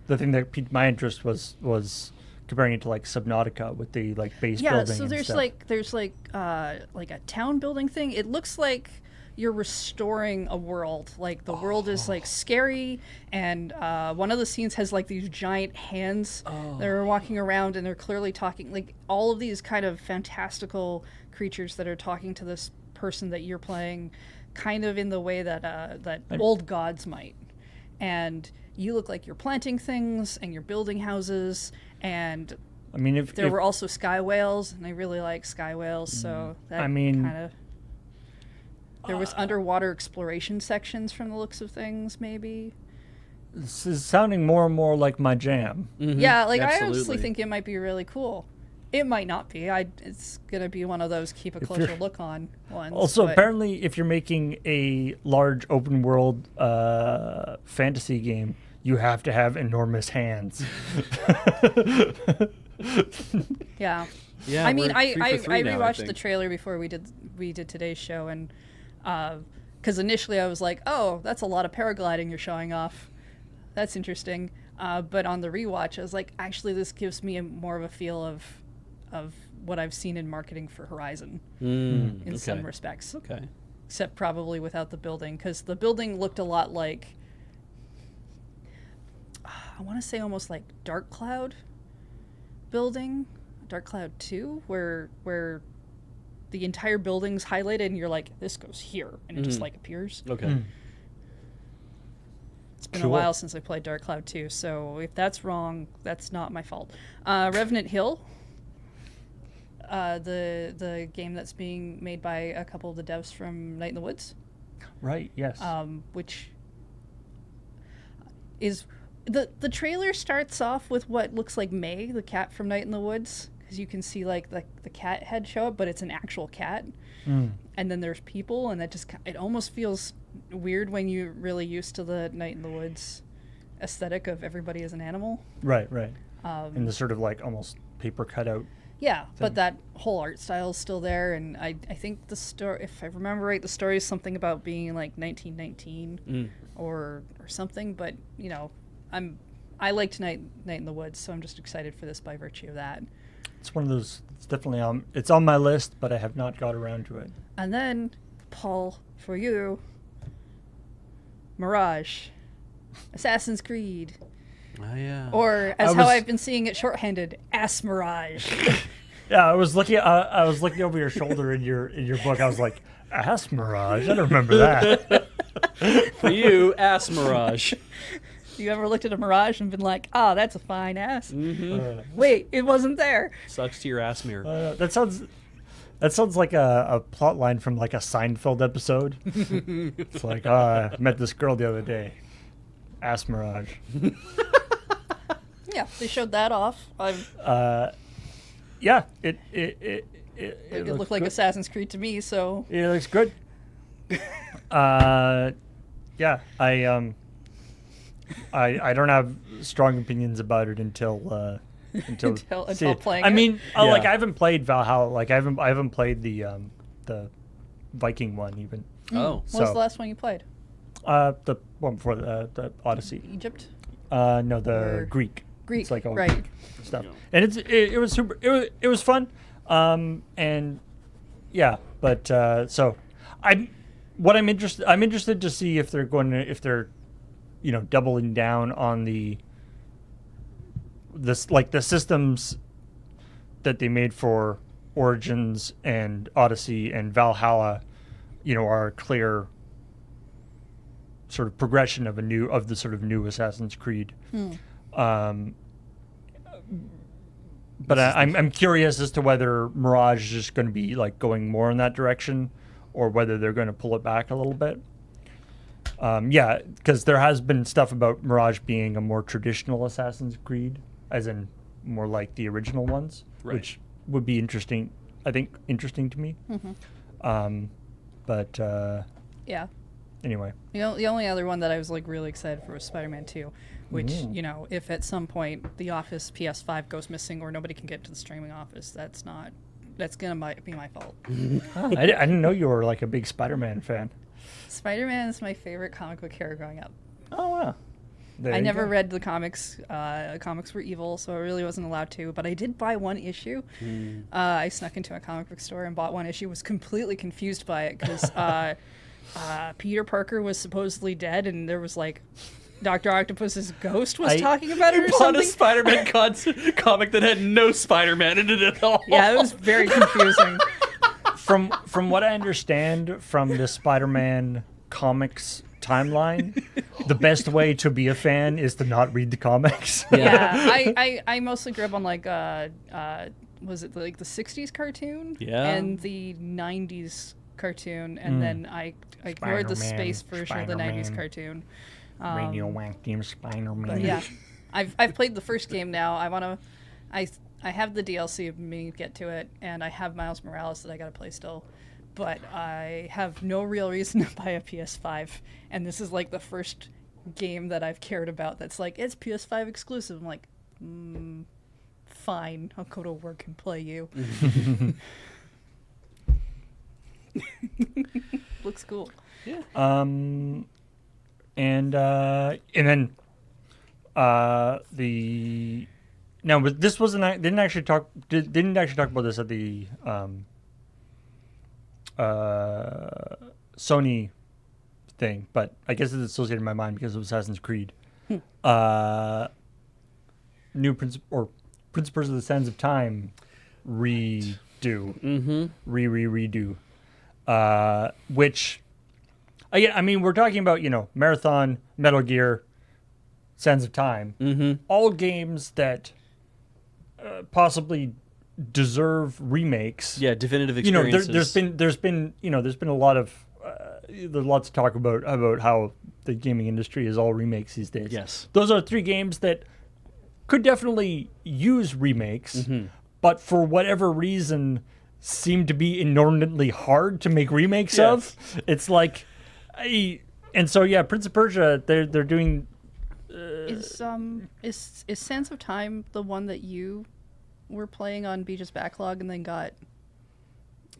the thing that piqued my interest was comparing it to like Subnautica with the like base Yeah, building. so and there's stuff. like a town building thing. It looks like you're restoring a world. Like the world is like scary, and one of the scenes has like these giant hands that are walking around, and they're clearly talking. Like all of these kind of fantastical creatures that are talking to this person that you're playing, kind of in the way that that old gods might. And you look like you're planting things and you're building houses, and I mean, if there were also sky whales, and I really like sky whales, so that I mean, kind of. There was underwater exploration sections from the looks of things, maybe. this is sounding more and more like my jam. Mhm, Yeah, like I honestly absolutely. think it might be really cool. It might not be. It's gonna be one of those keep a closer look on ones. Also, but- apparently, if you're making a large open world fantasy game, you have to have enormous hands. yeah. Yeah, I mean, we're I 3 for 3 now, rewatched the think. trailer before we did today's show, and because initially I was like, oh, that's a lot of paragliding you're showing off. That's interesting. But on the rewatch, I was like, actually, this gives me more of a feel of what I've seen in marketing for Horizon in some respects. Okay. except probably without the building, because the building looked a lot like, I want to say almost like Dark Cloud building, Dark Cloud 2, where the entire building's highlighted and you're like, this goes here, and it just like appears. Okay. It's been a Cool. while since I played Dark Cloud 2, so if that's wrong, that's not my fault. Revenant Hill, the game that's being made by a couple of the devs from Night in the Woods, Right. Yes. which is the trailer starts off with what looks like May, the cat from Night in the Woods, because you can see like the cat head show up, but it's an actual cat. And then there's people, and that just it almost feels weird when you're really used to the Night in the Woods aesthetic of everybody as an animal. Right. Right. And the sort of like almost paper cutout. Yeah, but that whole art style is still there, and I think the story, if I remember right, the story is something about being like 1919 or something. But you know, I liked Night in the Woods, so I'm just excited for this by virtue of that. It's one of those. It's definitely it's on my list, but I have not got around to it. And then, Paul, for you, Mirage, Assassin's Creed, Oh, yeah. or as how I've been seeing it shorthanded, Ass Mirage. Yeah, I was looking. I was looking over your shoulder in your book. I was like, "Ass Mirage." I don't remember that. For you, Ass Mirage. You ever looked at a Mirage and been like, "Ah, that's a fine ass"? Wait, it wasn't there. Sucks to your ass mirror. That sounds like a plot line from like a Seinfeld episode. It's like, I met this girl the other day. Ass Mirage. Yeah, they showed that off. Yeah, it It looked like good. Assassin's Creed to me, so It looks good. Yeah, I don't have strong opinions about it until Until see it. playing I it. mean, like Yeah. I haven't played Valhalla. Like I haven't played the Viking one even. Oh. what was So- the last one you played? The one before the Odyssey. Egypt? No, the Or- Greek. Greek, It's like all right. Greek stuff, and it was super. It was fun, and yeah. But so I'm interested to see if they're doubling down on the systems that they made for Origins and Odyssey and Valhalla, are a clear sort of progression of the sort of new Assassin's Creed. But I'm curious as to whether Mirage is just going to be like going more in that direction, or whether they're going to pull it back a little bit. Yeah, because there has been stuff about Mirage being a more traditional Assassin's Creed, as in more like the original ones, Right. which would be interesting. I think interesting to me. But Yeah. anyway, The only other one that I was like really excited for was Spider-Man 2, which, if at some point the Office PS5 goes missing or nobody can get to the streaming office, that's gonna be my fault. I didn't know you were like a big Spider-Man fan. Spider-Man is my favorite comic book character growing up. Oh wow! There I you never go. read the comics. Comics were evil, so I really wasn't allowed to. But I did buy one issue. I snuck into a comic book store and bought one issue. Was completely confused by it because Peter Parker was supposedly dead, and there was like Dr. Octopus's ghost was talking about it or Bought a something. Spider-Man comic that had no Spider-Man in it at all. Yeah, it was very confusing. From what I understand from the Spider-Man comics timeline, the best way to be a fan is to not read the comics. Yeah, I mostly grew up on like was it like the 60s cartoon Yeah. and the 90s cartoon, and then I ignored the Spider-Man, space version of the 90s Spider-Man. cartoon. Radioactive Spider-Man. But yeah, I've played the first game now. I have the DLC of me get to it, and I have Miles Morales that I gotta play still. But I have no real reason to buy a PS5, and this is like the first game that I've cared about that's like, it's PS5 exclusive. I'm like, fine, I'll go to work and play you. Looks cool. And then the now, but this wasn't didn't actually talk about this at the Sony thing, but I guess it's associated in my mind because of Assassin's Creed. New Prince of Persia: The Sands of Time redo, redo, which, I mean, we're talking about Marathon, Metal Gear, Sands of Time, all games that possibly deserve remakes. Yeah, definitive experiences. There's been a lot of there's lots to talk about how the gaming industry is all remakes these days. Yes. Those are 3 games that could definitely use remakes, but for whatever reason seem to be inordinately hard to make remakes of. It's like, and so Prince of Persia, they're doing. Is Sands of Time the one that you were playing on Beach's Backlog and then got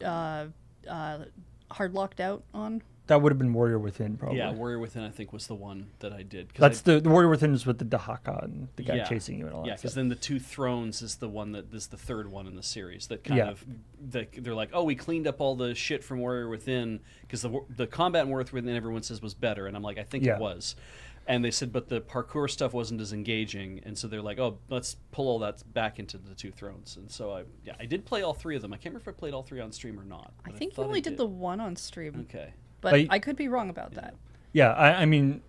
hard locked out on? That would have been Warrior Within, probably. Yeah, Warrior Within, I think, was the one that I did. That's the Warrior Within is with the Dahaka and the guy chasing you and all that. Yeah, because then the Two Thrones is the one that is the third one in the series that they're like, oh, we cleaned up all the shit from Warrior Within because the combat in Warrior Within everyone says was better, and I'm like, I think it was. And they said, but the parkour stuff wasn't as engaging, and so they're like, oh, let's pull all that back into the Two Thrones. And so I did play all 3 of them. I can't remember if I played all 3 on stream or not. I think you only did the one on stream. Okay. But I could be wrong about that. Yeah, I mean,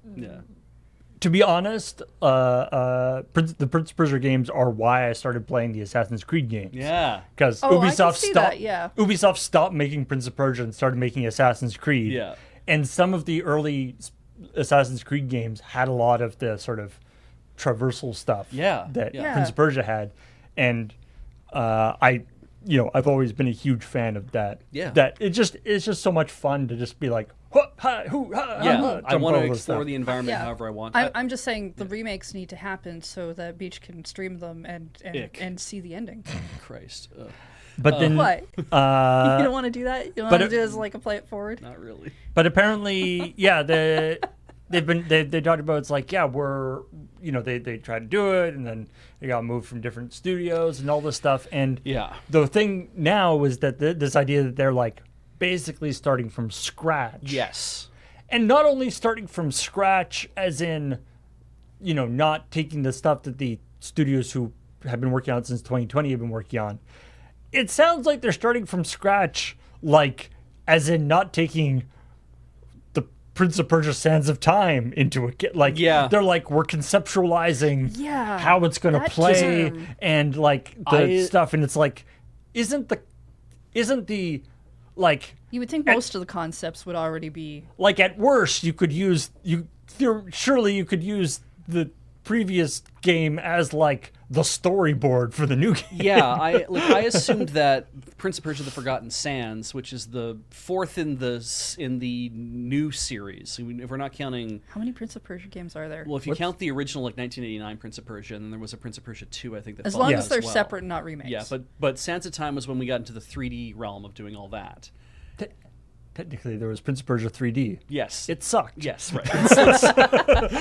to be honest, the Prince of Persia games are why I started playing the Assassin's Creed games. Yeah. Because Ubisoft stopped making Prince of Persia and started making Assassin's Creed. Yeah. And some of the early Assassin's Creed games had a lot of the sort of traversal stuff that Prince of Persia had. And I've always been a huge fan of that. Yeah. That it's just so much fun to just be like, I want to explore the environment however I want. I'm just saying the remakes need to happen so that Beach can stream them and see the ending. Christ. But then what? You don't want to do that? You don't want to do it as like a play it forward? Not really. But apparently, they talked about it's like we're they tried to do it and then they got moved from different studios and all this stuff, and the thing now is that this idea that they're like basically starting from scratch. Yes. And not only starting from scratch as in not taking the stuff that the studios who have been working on it since 2020 have been working on. It sounds like they're starting from scratch, like as in not taking Prince of Persia: Sands of Time into it. Like, they're like, we're conceptualizing how it's going to play and like the stuff. And it's like, isn't the like, you would think most of the concepts would already be like, at worst you could use surely you could use the previous game as like the storyboard for the new game. Yeah, I assumed that Prince of Persia: The Forgotten Sands, which is the 4th in the new series. I mean, if we're not counting, how many Prince of Persia games are there? Well, if you count the original 1989 Prince of Persia, and then there was a Prince of Persia 2, I think that as long as they're separate and not remakes. Yeah, but Sands of Time was when we got into the 3D realm of doing all that. Technically, there was Prince of Persia 3D. Yes. It sucked. Yes, right.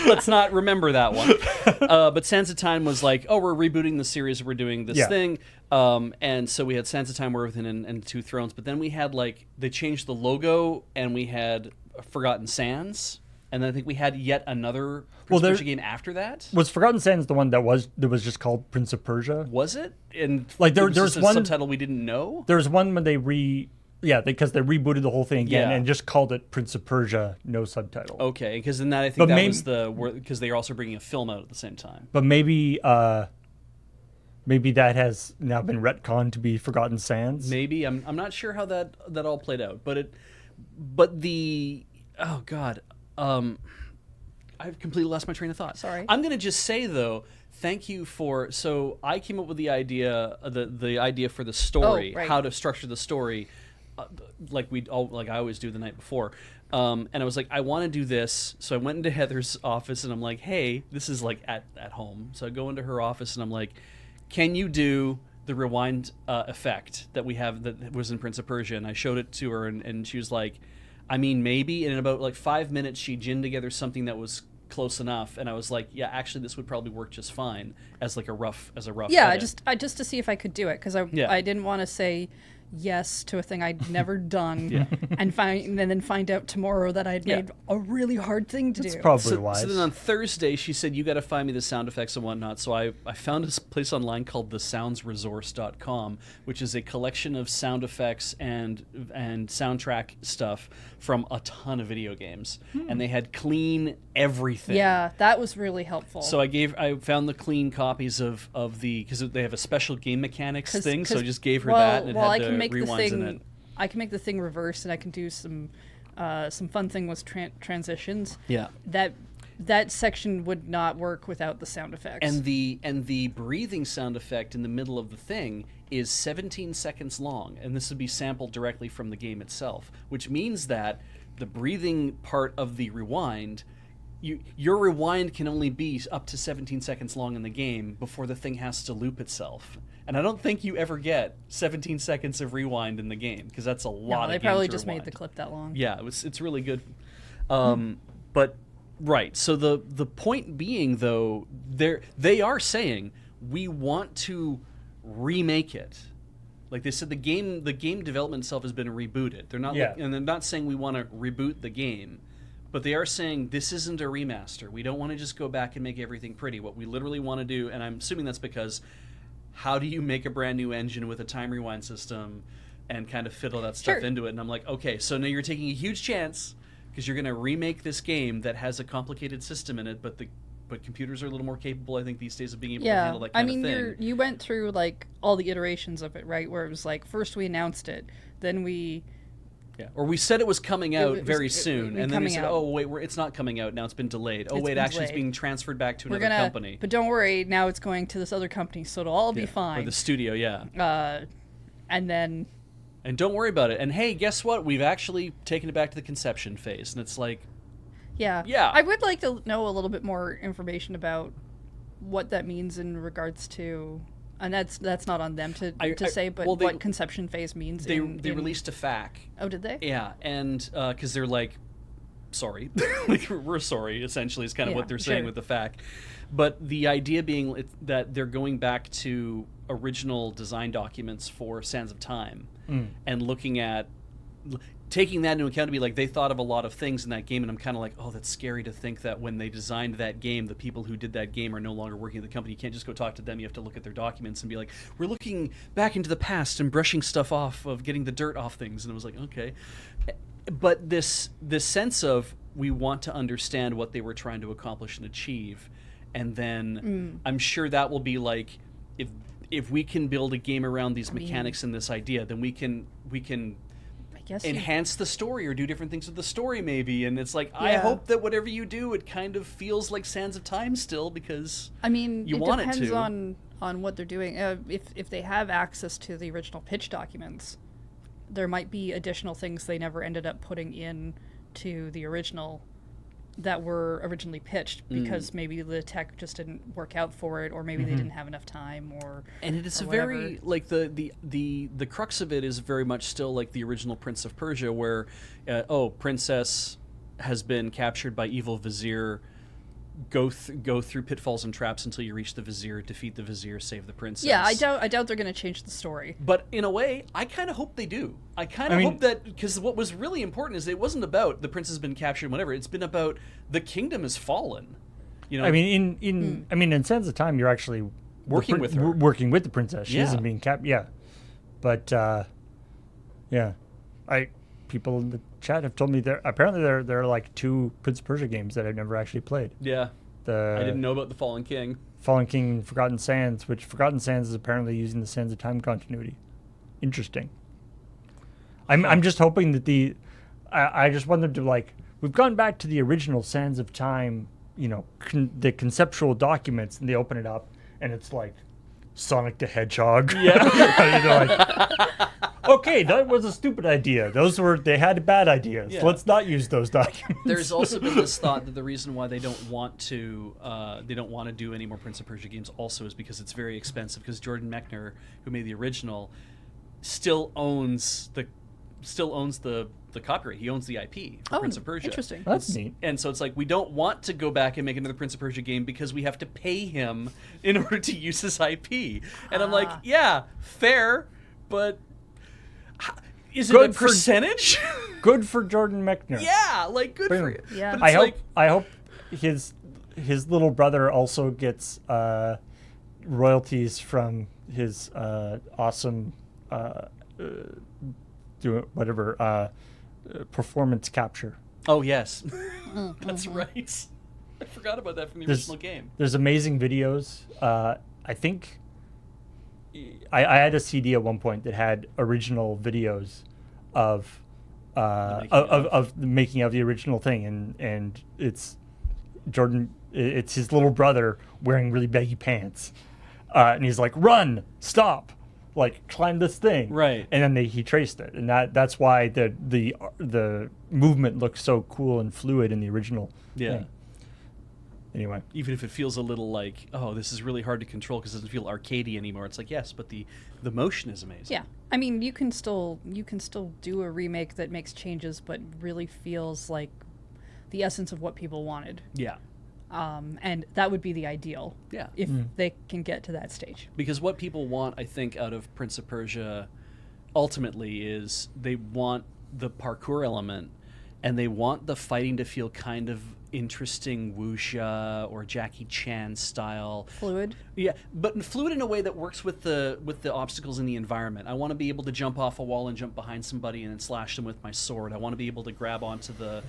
Let's not remember that one. But Sands of Time was like, oh, we're rebooting the series, we're doing this thing. And so we had Sands of Time, War Within, and Two Thrones. But then we had, they changed the logo, and we had Forgotten Sands. And then I think we had yet another Prince of Persia game after that. Was Forgotten Sands the one that was just called Prince of Persia? Was it? And there's one subtitle we didn't know? There's one when they because they rebooted the whole thing again and just called it Prince of Persia, no subtitle. Okay, because then that I think was because they are also bringing a film out at the same time. But maybe that has now been retconned to be Forgotten Sands. Maybe I'm not sure how that all played out, but oh god, I've completely lost my train of thought. Sorry. I'm gonna just say though. Thank you for. So I came up with the idea, the idea for the story, how to structure the story. Like I always do the night before, and I was like, I want to do this. So I went into Heather's office and I'm like, hey, this is like at home. So I go into her office and I'm like, can you do the rewind effect that we have that was in Prince of Persia? And I showed it to her and she was like, I mean, maybe. And in about 5 minutes, she ginned together something that was close enough, and I was like, yeah, actually this would probably work just fine as a rough yeah edit. just to see if I could do it, because I didn't want to say yes to a thing I'd never done, and then find out tomorrow that I'd made a really hard thing to That's do. probably So wise. then on Thursday, she said, you got to find me the sound effects and whatnot. So I found this place online called thesoundsresource.com, which is a collection of sound effects and soundtrack stuff from a ton of video games. And they had clean everything. Yeah, that was really helpful. So I found the clean copies of the, because they have a special game mechanics thing, so I just gave her that, and it had the rewinds in it. I can make the thing reverse, and I can do some fun thing with transitions. Yeah. That section would not work without the sound effects. And the breathing sound effect in the middle of the thing is 17 seconds long, and this would be sampled directly from the game itself, which means that the breathing part of the rewind, your rewind can only be up to 17 seconds long in the game before the thing has to loop itself. And I don't think you ever get 17 seconds of rewind in the game, because that's a lot of they game probably to just rewind. made the clip that long. Yeah, it's really good. But right, so the point being, though, they are saying we want to remake it. Like they said, the game development itself has been rebooted. They're not and they're not saying we want to reboot the game, but they are saying this isn't a remaster. We don't want to just go back and make everything pretty. What we literally want to do, and I'm assuming that's because how do you make a brand new engine with a time rewind system and kind of fit all that stuff into it? And I'm like, okay, so now you're taking a huge chance because you're going to remake this game that has a complicated system in it, but computers are a little more capable, I think, these days of being able to handle that kind of thing. You went through like all the iterations of it, right? Where it was like first we announced it, then we or we said it was coming out very soon, and then we said, out. "Oh wait, it's not coming out now. It's been delayed. Oh wait, actually, it's being transferred back to another company." But don't worry, now it's going to this other company, so it'll all be fine. Or the studio, and then. And don't worry about it. And hey, guess what? We've actually taken it back to the conception phase, and it's like, yeah. I would like to know a little bit more information about what that means in regards to. And that's not on them to say, but what conception phase means. They released a FAQ. Oh, did they? Yeah, and because they're like, sorry, like we're sorry. Essentially, is kind of what they're saying with the FAQ. But the idea being that they're going back to original design documents for Sands of Time and looking at. Taking that into account to be like, they thought of a lot of things in that game, and I'm kind of like, oh, that's scary to think that when they designed that game, the people who did that game are no longer working at the company. You can't just go talk to them. You have to look at their documents and be like, we're looking back into the past and brushing stuff off, of getting the dirt off things. And it was like, okay. But this sense of we want to understand what they were trying to accomplish and achieve, and then I'm sure that will be like, if we can build a game around these mechanics and this idea, then we can enhance the story or do different things with the story maybe. And it's like, I hope that whatever you do, it kind of feels like Sands of Time still, because you want it to. It depends on what they're doing. If they have access to the original pitch documents, there might be additional things they never ended up putting in to the original that were originally pitched, because maybe the tech just didn't work out for it, or maybe they didn't have enough time, and it's very like the crux of it is very much still like the original Prince of Persia, where princess has been captured by evil vizier, go through pitfalls and traps until you reach the vizier, defeat the vizier, save the princess. Yeah, I doubt they're going to change the story. But in a way, I kind of hope they do. I kind of hope that, because what was really important is it wasn't about the princess has been captured and whatever. It's been about the kingdom has fallen. You know, I mean, in Sands of Time, you're actually working with her, working with the princess. She isn't being captured. Yeah, but people in the chat have told me there are like 2 Prince of Persia games that I've never actually played. Yeah. I didn't know about the Fallen King. Fallen King and Forgotten Sands, which Forgotten Sands is apparently using the Sands of Time continuity. Interesting. I'm just hoping that I just want them to, like, we've gone back to the original Sands of Time, the conceptual documents, and they open it up and it's like Sonic the Hedgehog. Yeah. Okay, that was a stupid idea. They had bad ideas. Yeah. Let's not use those documents. There's also been this thought that the reason why they don't want to do any more Prince of Persia games also is because it's very expensive. Because Jordan Mechner, who made the original, still owns the copyright. He owns the IP for Prince of Persia. Interesting. That's neat. And so it's like, we don't want to go back and make another Prince of Persia game because we have to pay him in order to use his IP. And I'm like, yeah, fair, but Is Good it a for- percentage? Good for Jordan Mechner. Yeah, like good for Boom. you. Yeah. But it's I hope his little brother also gets royalties from his awesome performance capture. Oh yes, that's right. I forgot about that from the original game. There's amazing videos. I think I had a CD at one point that had original videos of the making of the original thing, and it's Jordan. It's his little brother wearing really baggy pants, and he's like, "Run, stop, like climb this thing." Right. And then he traced it, and that's why the movement looks so cool and fluid in the original. Yeah. thing. Anyway, Even if it feels a little like, oh, this is really hard to control because it doesn't feel arcadey anymore. It's like, yes, but the motion is amazing. Yeah, I mean, you can still do a remake that makes changes, but really feels like the essence of what people wanted. Yeah. And that would be the ideal. Yeah. If they can get to that stage. Because what people want, I think, out of Prince of Persia ultimately is they want the parkour element and they want the fighting to feel kind of interesting wuxia or Jackie Chan style. Fluid. Yeah, but fluid in a way that works with the obstacles in the environment. I want to be able to jump off a wall and jump behind somebody and then slash them with my sword. I want to be able to grab onto the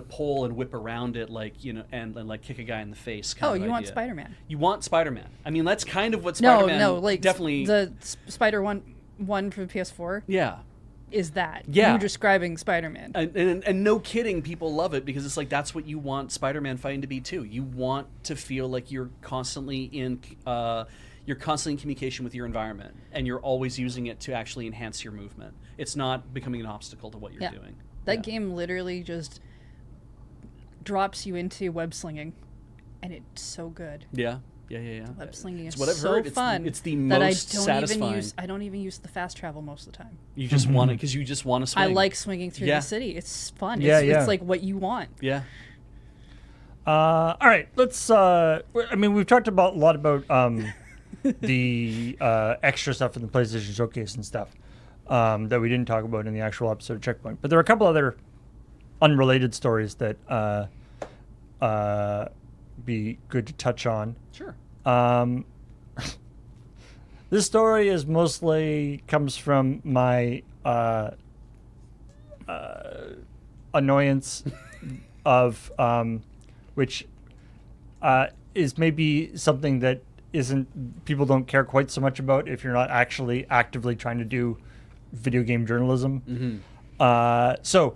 pole and whip around it like, you know, and like kick a guy in the face. Oh, Kind of you want idea. Spider-Man? You want Spider-Man. I mean, that's kind of what Spider-Man No, like definitely. the Spider one for the PS4 Yeah. is that. Yeah. You're describing Spider-Man. And no kidding, people love it because it's like that's what you want Spider-Man fighting to be too. You want to feel like you're constantly in communication with your environment, and you're always using it to actually enhance your movement. It's not becoming an obstacle to what you're doing. That game literally just drops you into web slinging, and it's so good. Yeah. Web slinging It's is what I've so heard. fun. It's the that most I don't satisfying. even use. I don't even use the fast travel most of the time. You just want it because you just want to swing. I like swinging through Yeah. the city. It's fun. Yeah, it's, yeah. it's like what you want. Yeah. all right, let's. I mean, we've talked a lot about the extra stuff in the PlayStation Showcase and stuff that we didn't talk about in the actual episode of Checkpoint. But there are a couple other unrelated stories that be good to touch on. Sure. This story is mostly comes from my annoyance of which is maybe something that isn't people don't care quite so much about if you're not actually actively trying to do video game journalism. So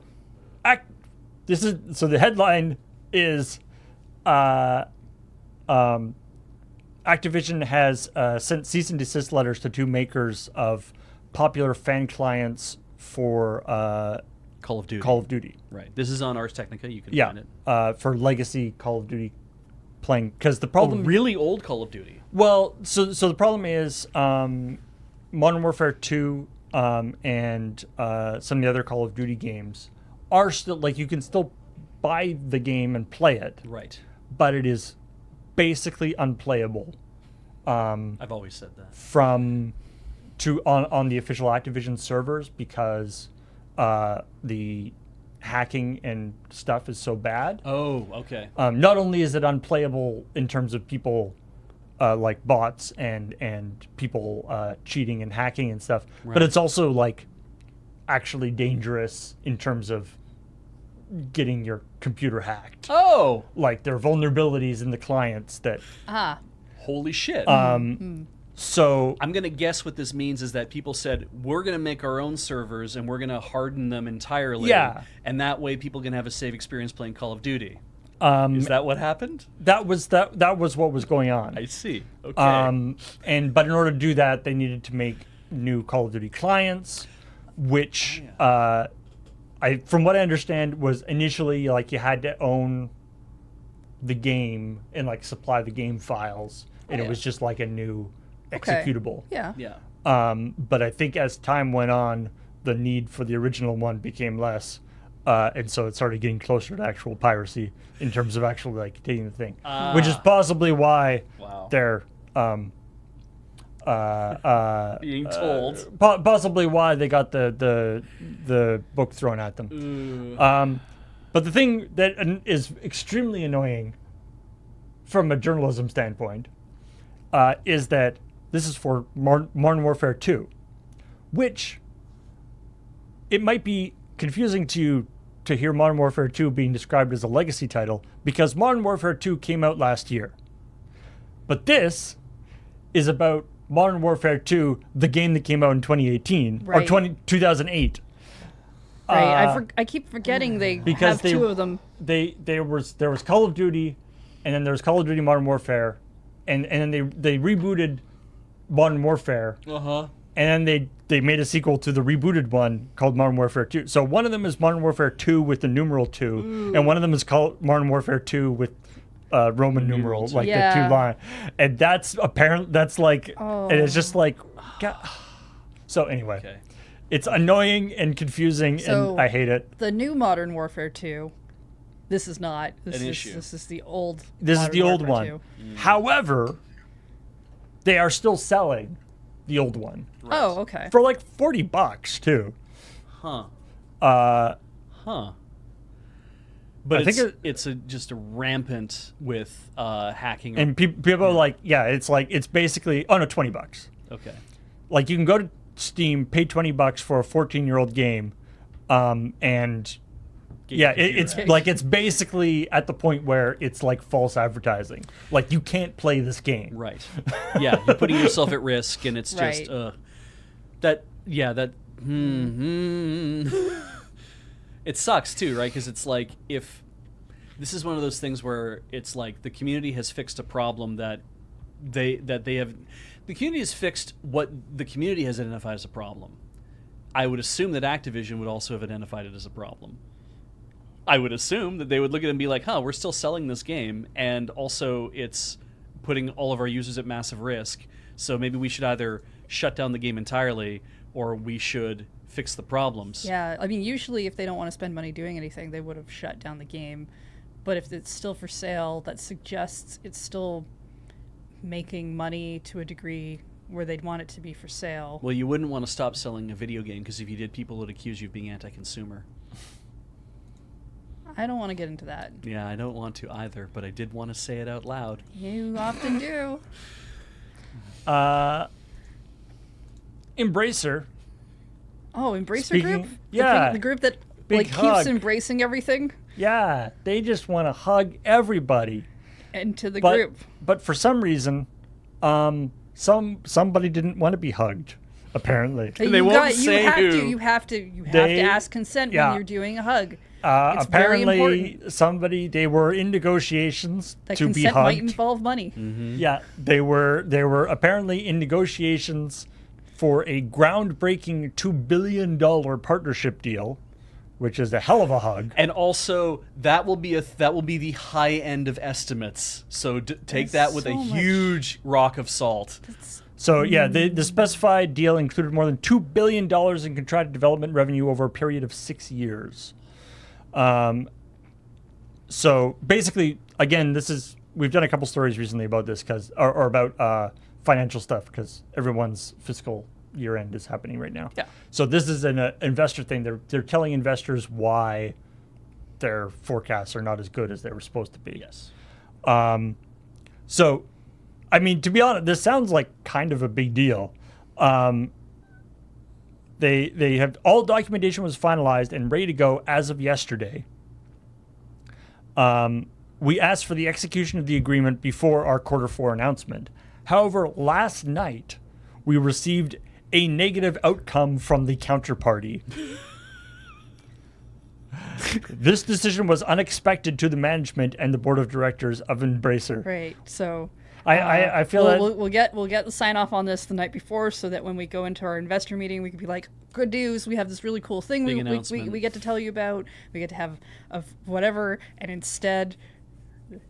the headline is Activision has sent cease and desist letters to two makers of popular fan clients for Call of Duty. Call of Duty. Right. This is on Ars Technica. You can Yeah, find it. for legacy Call of Duty playing. Because the Oh, problem, really old Call of Duty. well, so the problem is Modern Warfare 2 and some of the other Call of Duty games are still like you can still buy the game and play it, Right. but it is basically unplayable I've always said that. on the official Activision servers because the hacking and stuff is so bad. Oh, okay. Not only is it unplayable in terms of people like bots and people cheating and hacking and stuff, but Right. it's also like actually dangerous in terms of getting your computer hacked. Oh, Like there are vulnerabilities in the clients that holy shit. so I'm going to guess what this means is that people said, we're going to make our own servers and we're going to harden them entirely. Yeah. And that way people can have a safe experience playing Call of Duty. Is that what happened? that was what was going on. I see. Okay. But in order to do that, they needed to make new Call of Duty clients, which from what I understand was initially like you had to own the game and like supply the game files, and it was just like a new executable. Yeah. yeah. But I think as time went on, the need for the original one became less, and so it started getting closer to actual piracy in terms of actually like taking the thing, which is possibly why Wow. they're Being told. Possibly why they got the book thrown at them. But the thing that is extremely annoying from a journalism standpoint is that this is for Modern Warfare 2, which it might be confusing to you to hear Modern Warfare 2 being described as a legacy title because Modern Warfare 2 came out last year. But this is about Modern Warfare 2, the game that came out in 2018 or 2008. Right, I keep forgetting they have two of them. There was Call of Duty, and then there was Call of Duty Modern Warfare, and then they rebooted Modern Warfare. And then they made a sequel to the rebooted one called Modern Warfare 2. So one of them is Modern Warfare 2 with the numeral 2, and one of them is called Modern Warfare 2 with Roman numeral, like the 2 line. And that's apparent. That's like, and it's just like, God. So anyway, it's annoying and confusing, and I hate it. The new Modern Warfare 2. This is not. This is the old. This is the old Warfare one. 2. However, they are still selling the old one. Right. Oh, okay. For like $40 too. But I think it's just a rampant with hacking. And people are like, it's basically $20. Okay. Like you can go to Steam, pay $20 for a 14-year-old game, and it's basically at the point where it's like false advertising. Like you can't play this game. Right. Yeah, you're putting yourself at risk, and it's just it sucks too, right? Because it's like if this is one of those things where it's like the community has fixed a problem that they have. The community has fixed what the community has identified as a problem. I would assume that Activision would also have identified it as a problem. I would assume that they would look at it and be like, we're still selling this game, and also it's putting all of our users at massive risk, so maybe we should either shut down the game entirely or we should fix the problems. Yeah, I mean, usually if they don't want to spend money doing anything, they would have shut down the game. But if it's still for sale, that suggests it's still making money to a degree where they'd want it to be for sale. Well, you wouldn't want to stop selling a video game, because if you did, people would accuse you of being anti-consumer. I don't want to get into that. Yeah, I don't want to either, but I did want to say it out loud. You often do. Embracer. Oh, Embracer Group? Yeah. The group that keeps embracing everything? Yeah, they just want to hug everybody. Into the group. But for some reason, somebody didn't want to be hugged, apparently. They won't say who. You have to ask consent when you're doing a hug. It's apparently, very important. they were in negotiations that to be consent hugged. might involve money. Mm-hmm. Yeah, they were apparently in negotiations for a groundbreaking $2 billion partnership deal, which is a hell of a hug. And also, that will be the high end of estimates. So take that with a huge rock of salt. So yeah, the specified deal included more than $2 billion in contracted development revenue over a period of 6 years. So basically, again, we've done a couple stories recently about this or about financial stuff, because everyone's fiscal year end is happening right now. Yeah. So this is an investor thing. They're telling investors why their forecasts are not as good as they were supposed to be. Yes. So, I mean, to be honest, this sounds like kind of a big deal. They have all documentation was finalized and ready to go as of yesterday. We asked for the execution of the agreement before our Q4 announcement. However, last night we received a negative outcome from the counterparty. This decision was unexpected to the management and the board of directors of Embracer. Right. So I feel that we'll get the sign off on this the night before, so that when we go into our investor meeting, we can be like, good news, we have this really cool thing we get to tell you about. We get to have whatever, and instead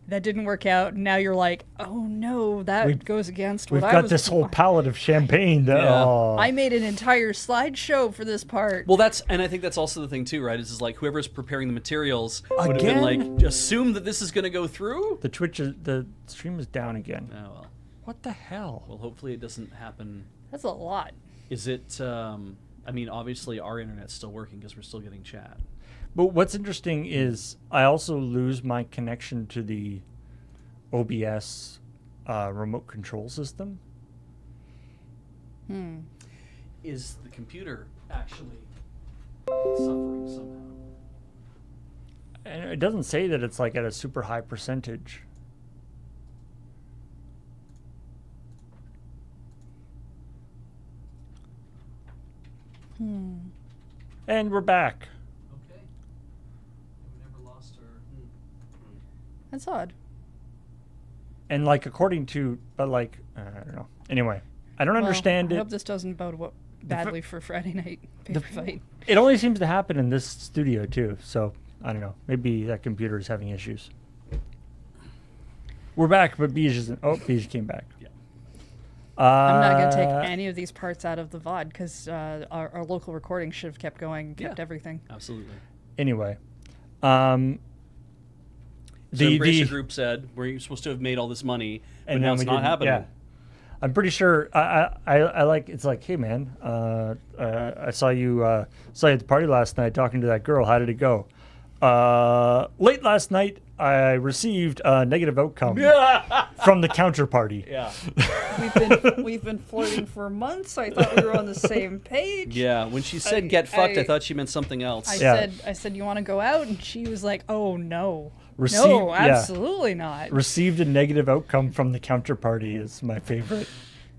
that didn't work out. Now you're like, oh no, that goes against what I was. We've got this whole palette of champagne. I made an entire slideshow for this part. Well, I think that's also the thing too, right? Is like whoever's preparing the materials would have been like, assume that this is going to go through. The stream is down again. Oh well. What the hell? Well, hopefully it doesn't happen. That's a lot. Is it? I mean, obviously our internet's still working because we're still getting chat. But what's interesting is I also lose my connection to the OBS remote control system. Is the computer actually suffering somehow? And it doesn't say that it's like at a super high percentage. And we're back. Okay. We never lost our. That's odd. And like according to, but like I don't know. Anyway, I don't understand I it. hope this doesn't bode badly for Friday night paper fight. It only seems to happen in this studio too. So I don't know. Maybe that computer is having issues. We're back, but Beige isn't. Oh, Beige came back. Yeah. I'm not going to take any of these parts out of the VOD because our local recording should have kept going, kept everything. Absolutely. Anyway, So Embracer Group said we're supposed to have made all this money, but now it's not happening. Yeah. I'm pretty sure. I like. It's like, hey man, I saw you at the party last night talking to that girl. How did it go? Late last night, I received a negative outcome from the counterparty. Yeah. We've been flirting for months. I thought we were on the same page. Yeah. When she said "get fucked," I thought she meant something else. I said, you want to go out? And she was like, oh no. Received- No, yeah. absolutely not. Received a negative outcome from the counterparty is my favorite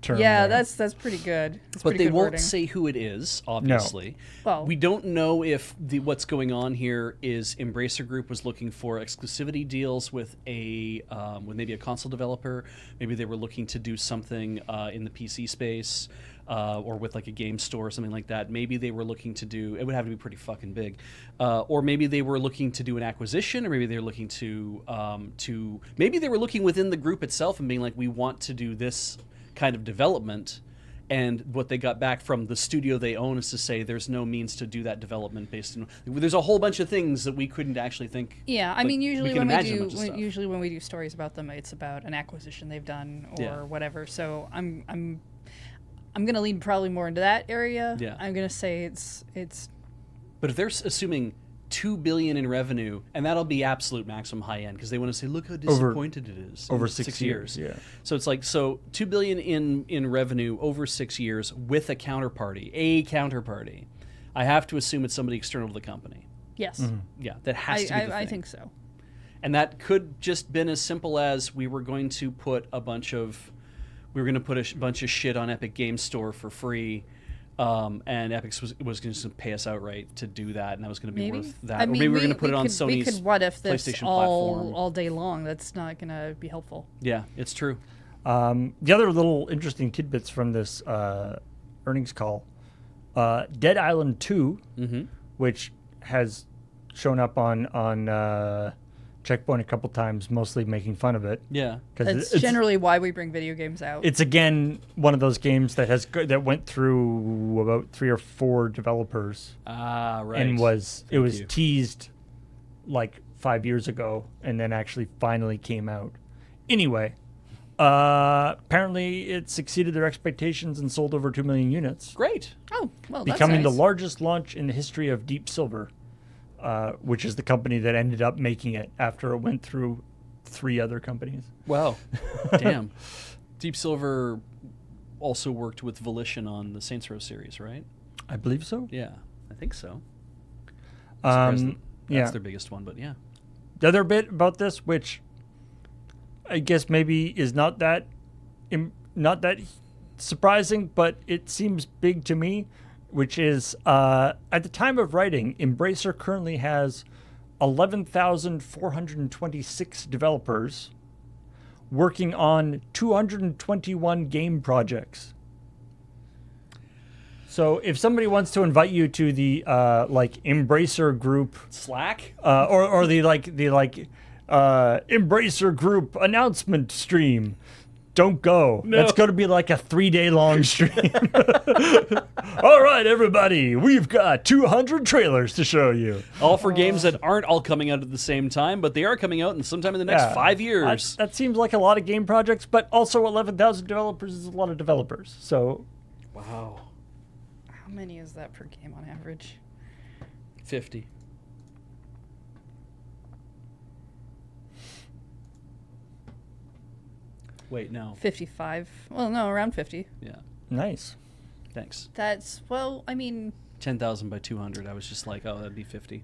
term. Yeah, there. that's pretty good. That's But pretty they good won't wording. say who it is, obviously. Well- we don't know if what's going on here is Embracer Group was looking for exclusivity deals with with maybe a console developer. Maybe they were looking to do something in the PC space. Or with like a game store or something like that. Maybe they were looking to do, it would have to be pretty fucking big. Or maybe they were looking to do an acquisition, or maybe they were looking maybe they were looking within the group itself and being like, we want to do this kind of development. And what they got back from the studio they own is to say there's no means to do that development based on. There's a whole bunch of things that we couldn't actually think. Yeah, I mean, usually can when we imagine a do bunch of stuff. usually when we do stories about them, it's about an acquisition they've done or whatever. So I'm gonna lean probably more into that area. Yeah. I'm gonna say it's But if they're assuming $2 billion in revenue, and that'll be absolute maximum high end because they want to say, look how disappointed it is over in 6 years. Yeah. So it's like $2 billion in revenue over 6 years with a counterparty. I have to assume it's somebody external to the company. yes. Yeah, that has to be the thing. I think so. And that could just been as simple as we were going to put a bunch of shit on Epic Game Store for free. And Epic was going to pay us outright to do that, and that was going to be Maybe worth that. I Or mean, maybe we're going to put it on we Sony's could what if this PlayStation platform. all day long? That's not gonna be helpful. Yeah, it's true. The other little interesting tidbits from this earnings call, Dead Island 2, which has shown up on Checkpoint a couple times, mostly making fun of it. Yeah. That's generally why we bring video games out. It's again one of those games that went through about 3 or 4 developers. Ah, right. And was you. teased like 5 years ago, and then actually finally came out. Anyway, apparently it succeeded their expectations and sold over 2 million units, Great. oh well, becoming that's the nice. largest launch in the history of Deep Silver, which is the company that ended up making it after it went through 3 other companies. Wow. Damn. Deep Silver also worked with Volition on the Saints Row series, right? I believe so. Yeah, I think so. That's Yeah. their biggest one, but yeah. The other bit about this, which I guess maybe is not that surprising, but it seems big to me, which is at the time of writing, Embracer currently has 11,426 developers working on 221 game projects. So if somebody wants to invite you to the like Embracer Group Slack? or the Embracer Group announcement stream, don't go. No. That's going to be like a 3-day long stream. All right, everybody, we've got 200 trailers to show you. All for games that aren't all coming out at the same time, but they are coming out in sometime in the next 5 years. That seems like a lot of game projects, but also 11,000 developers is a lot of developers. So, Wow. How many is that per game on average? 50. Wait, no. 55. Well, no, around 50. Yeah. nice. Thanks. That's, well, I mean, 10,000 by 200. I was just like, oh, that'd be 50.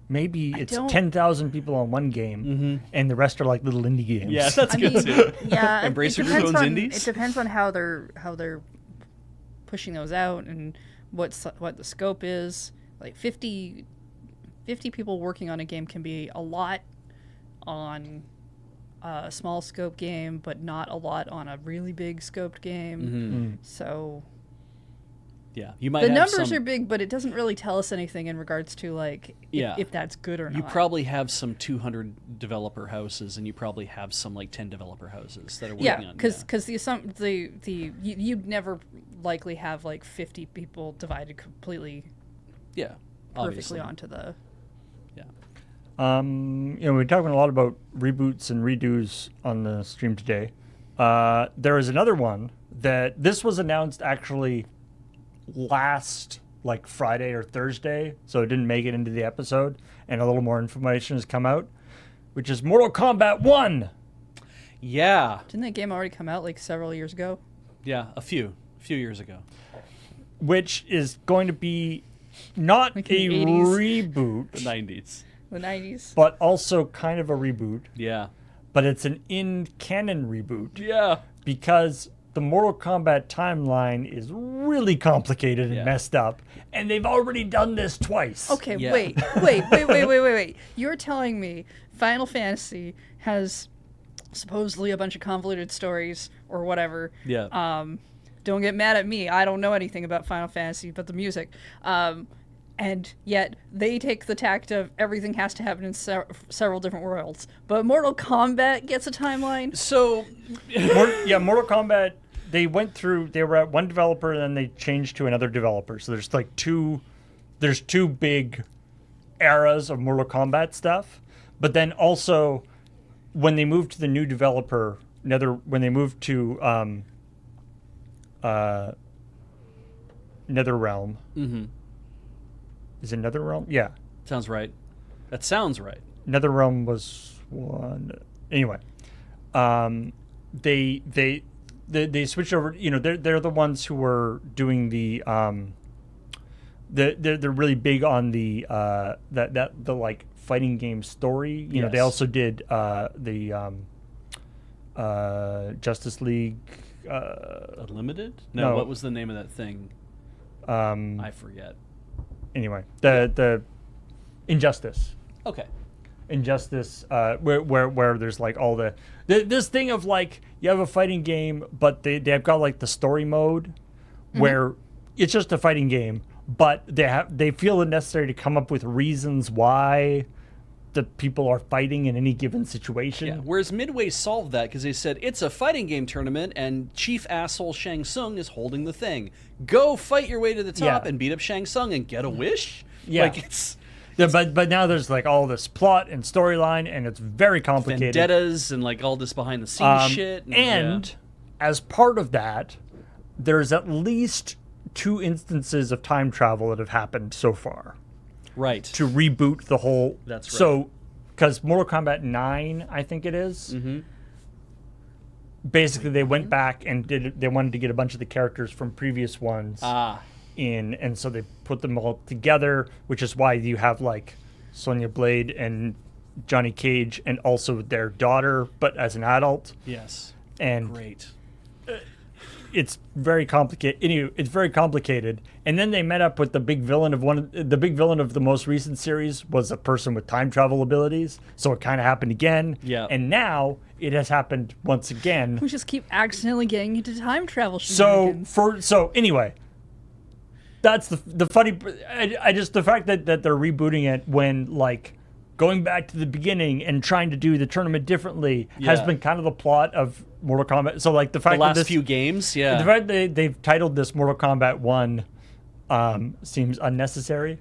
Maybe I it's don't- 10,000 people on one game, and the rest are like little indie games. Yeah, that's I good mean, too. yeah, Embracer it Group depends owns on, indies? It depends on how they're pushing those out and what the scope is. Like 50 people working on a game can be a lot on a small scope game, but not a lot on a really big scoped game. So Yeah, you might the have numbers some, are big, but it doesn't really tell us anything in regards to like Yeah. if that's good or You not. probably have some 200 developer houses, and you probably have some like 10 developer houses that are working Yeah, on. you'd never likely have like 50 people divided completely Yeah, perfectly obviously. onto the. Yeah. We're talking a lot about reboots and redos on the stream today. There is another one that this was announced actually last like Friday or Thursday, so it didn't make it into the episode, and a little more information has come out, which is Mortal Kombat 1. Yeah, Didn't that game already come out like several years ago? yeah, a few years ago. Which is going to be not Like a in the 80s. reboot, The 90s. The 90s. but also kind of a reboot, Yeah. but it's an in-canon reboot. Yeah. Because the Mortal Kombat timeline is really complicated and Yeah. messed up, and they've already done this twice. Okay, Yeah. wait. You're telling me Final Fantasy has supposedly a bunch of convoluted stories or whatever. Yeah. Don't get mad at me. I don't know anything about Final Fantasy but the music. And yet they take the tact of everything has to happen in several different worlds. But Mortal Kombat gets a timeline. So, Mortal Kombat, they were at one developer and then they changed to another developer. So there's like two big eras of Mortal Kombat stuff. But then also when they moved to the new developer, when they moved to NetherRealm. mm-hmm. Is it NetherRealm? Yeah. Sounds right. That sounds right. NetherRealm was one. Anyway, they switched over. They're the ones who were doing the they're really big on the the like fighting game story. They Yes. also did the Justice League. Unlimited? No. What was the name of that thing? I forget. Anyway, the Injustice. Okay. Injustice, where there's like all this thing of like you have a fighting game, but they've got like the story mode, where it's just a fighting game, but they feel it necessary to come up with reasons why the people are fighting in any given situation. Yeah. Whereas Midway solved that because they said it's a fighting game tournament and Chief Asshole Shang Tsung is holding the thing. Go fight your way to the top Yeah. and beat up Shang Tsung and get a wish. Yeah. Like it's Yeah, but now there's like all this plot and storyline, and it's very complicated. vendettas and like all this behind the scenes shit. And as part of that, there's at least 2 instances of time travel that have happened so far right. to reboot the whole. That's right. So, because Mortal Kombat 9, I think it is, basically they went back and they wanted to get a bunch of the characters from previous ones in, and so they put them all together, which is why you have like Sonya Blade and Johnny Cage and also their daughter, but as an adult. Yes. And Great. it's very complicated. Anyway, it's very complicated. And then they met up with the big villain of the most recent series was a person with time travel abilities. So it kind of happened again. Yeah. And now it has happened once again. We just keep accidentally getting into time travel So shenanigans. anyway, that's the funny. I just the fact that they're rebooting it when like going back to the beginning and trying to do the tournament differently has Yeah. been kind of the plot of Mortal Kombat. So like the fact The last that this, few games, the yeah. fact that they've titled this Mortal Kombat 1 seems unnecessary.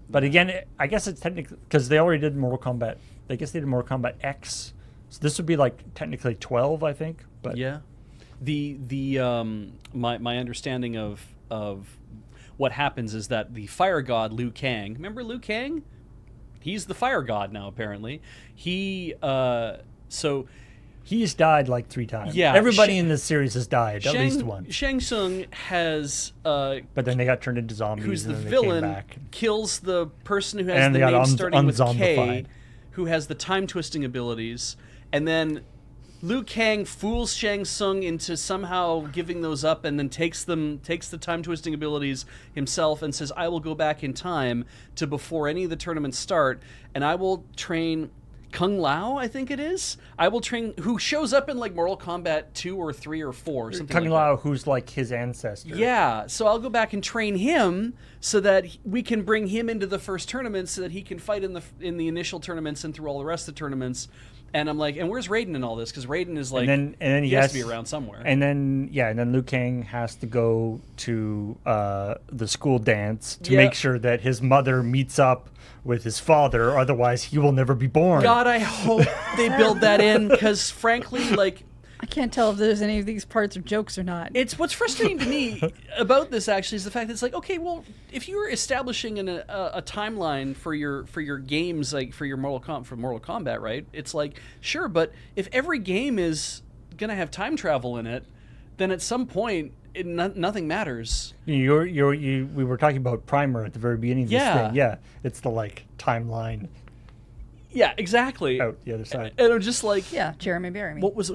But again, I guess it's technically because they already did Mortal Kombat. I guess they did Mortal Kombat X. So this would be like technically 12, I think. But Yeah. My understanding of what happens is that the fire god Liu Kang, remember Liu Kang? He's the fire god now apparently. So he's died like 3 times. Yeah, Everybody in this series has died, at least once. Shang Tsung has But then they got turned into zombies. who's the and then they came villain back. kills the person who has And the they got name starting with K, unzombified. who has the time twisting abilities, and then Liu Kang fools Shang Tsung into somehow giving those up, and then takes the time twisting abilities himself, and says, "I will go back in time to before any of the tournaments start, and I will train." Kung Lao, I think it is. I will train. Who shows up in like Mortal Kombat 2 or 3 or 4, something Kung like Lao, that. who's like his ancestor. Yeah, so I'll go back and train him so that we can bring him into the first tournament so that he can fight in the initial tournaments and through all the rest of the tournaments. And I'm like, and where's Raiden in all this? Because Raiden is like, and then he has to be around somewhere. And then Liu Kang has to go to the school dance to make sure that his mother meets up with his father, otherwise he will never be born. God, I hope they build that in, because frankly, like, I can't tell if there's any of these parts are jokes or not. it's what's frustrating to me about this actually is the fact that it's like, okay, well, if you were establishing a timeline for your games, like for Mortal Kombat, right? It's like, sure, but if every game is gonna have time travel in it, then at some point nothing matters. We were talking about Primer at the very beginning of this thing. Yeah, it's the like timeline Yeah, exactly. out the other side. And I'm just like, Yeah, Jeremy Barry. what's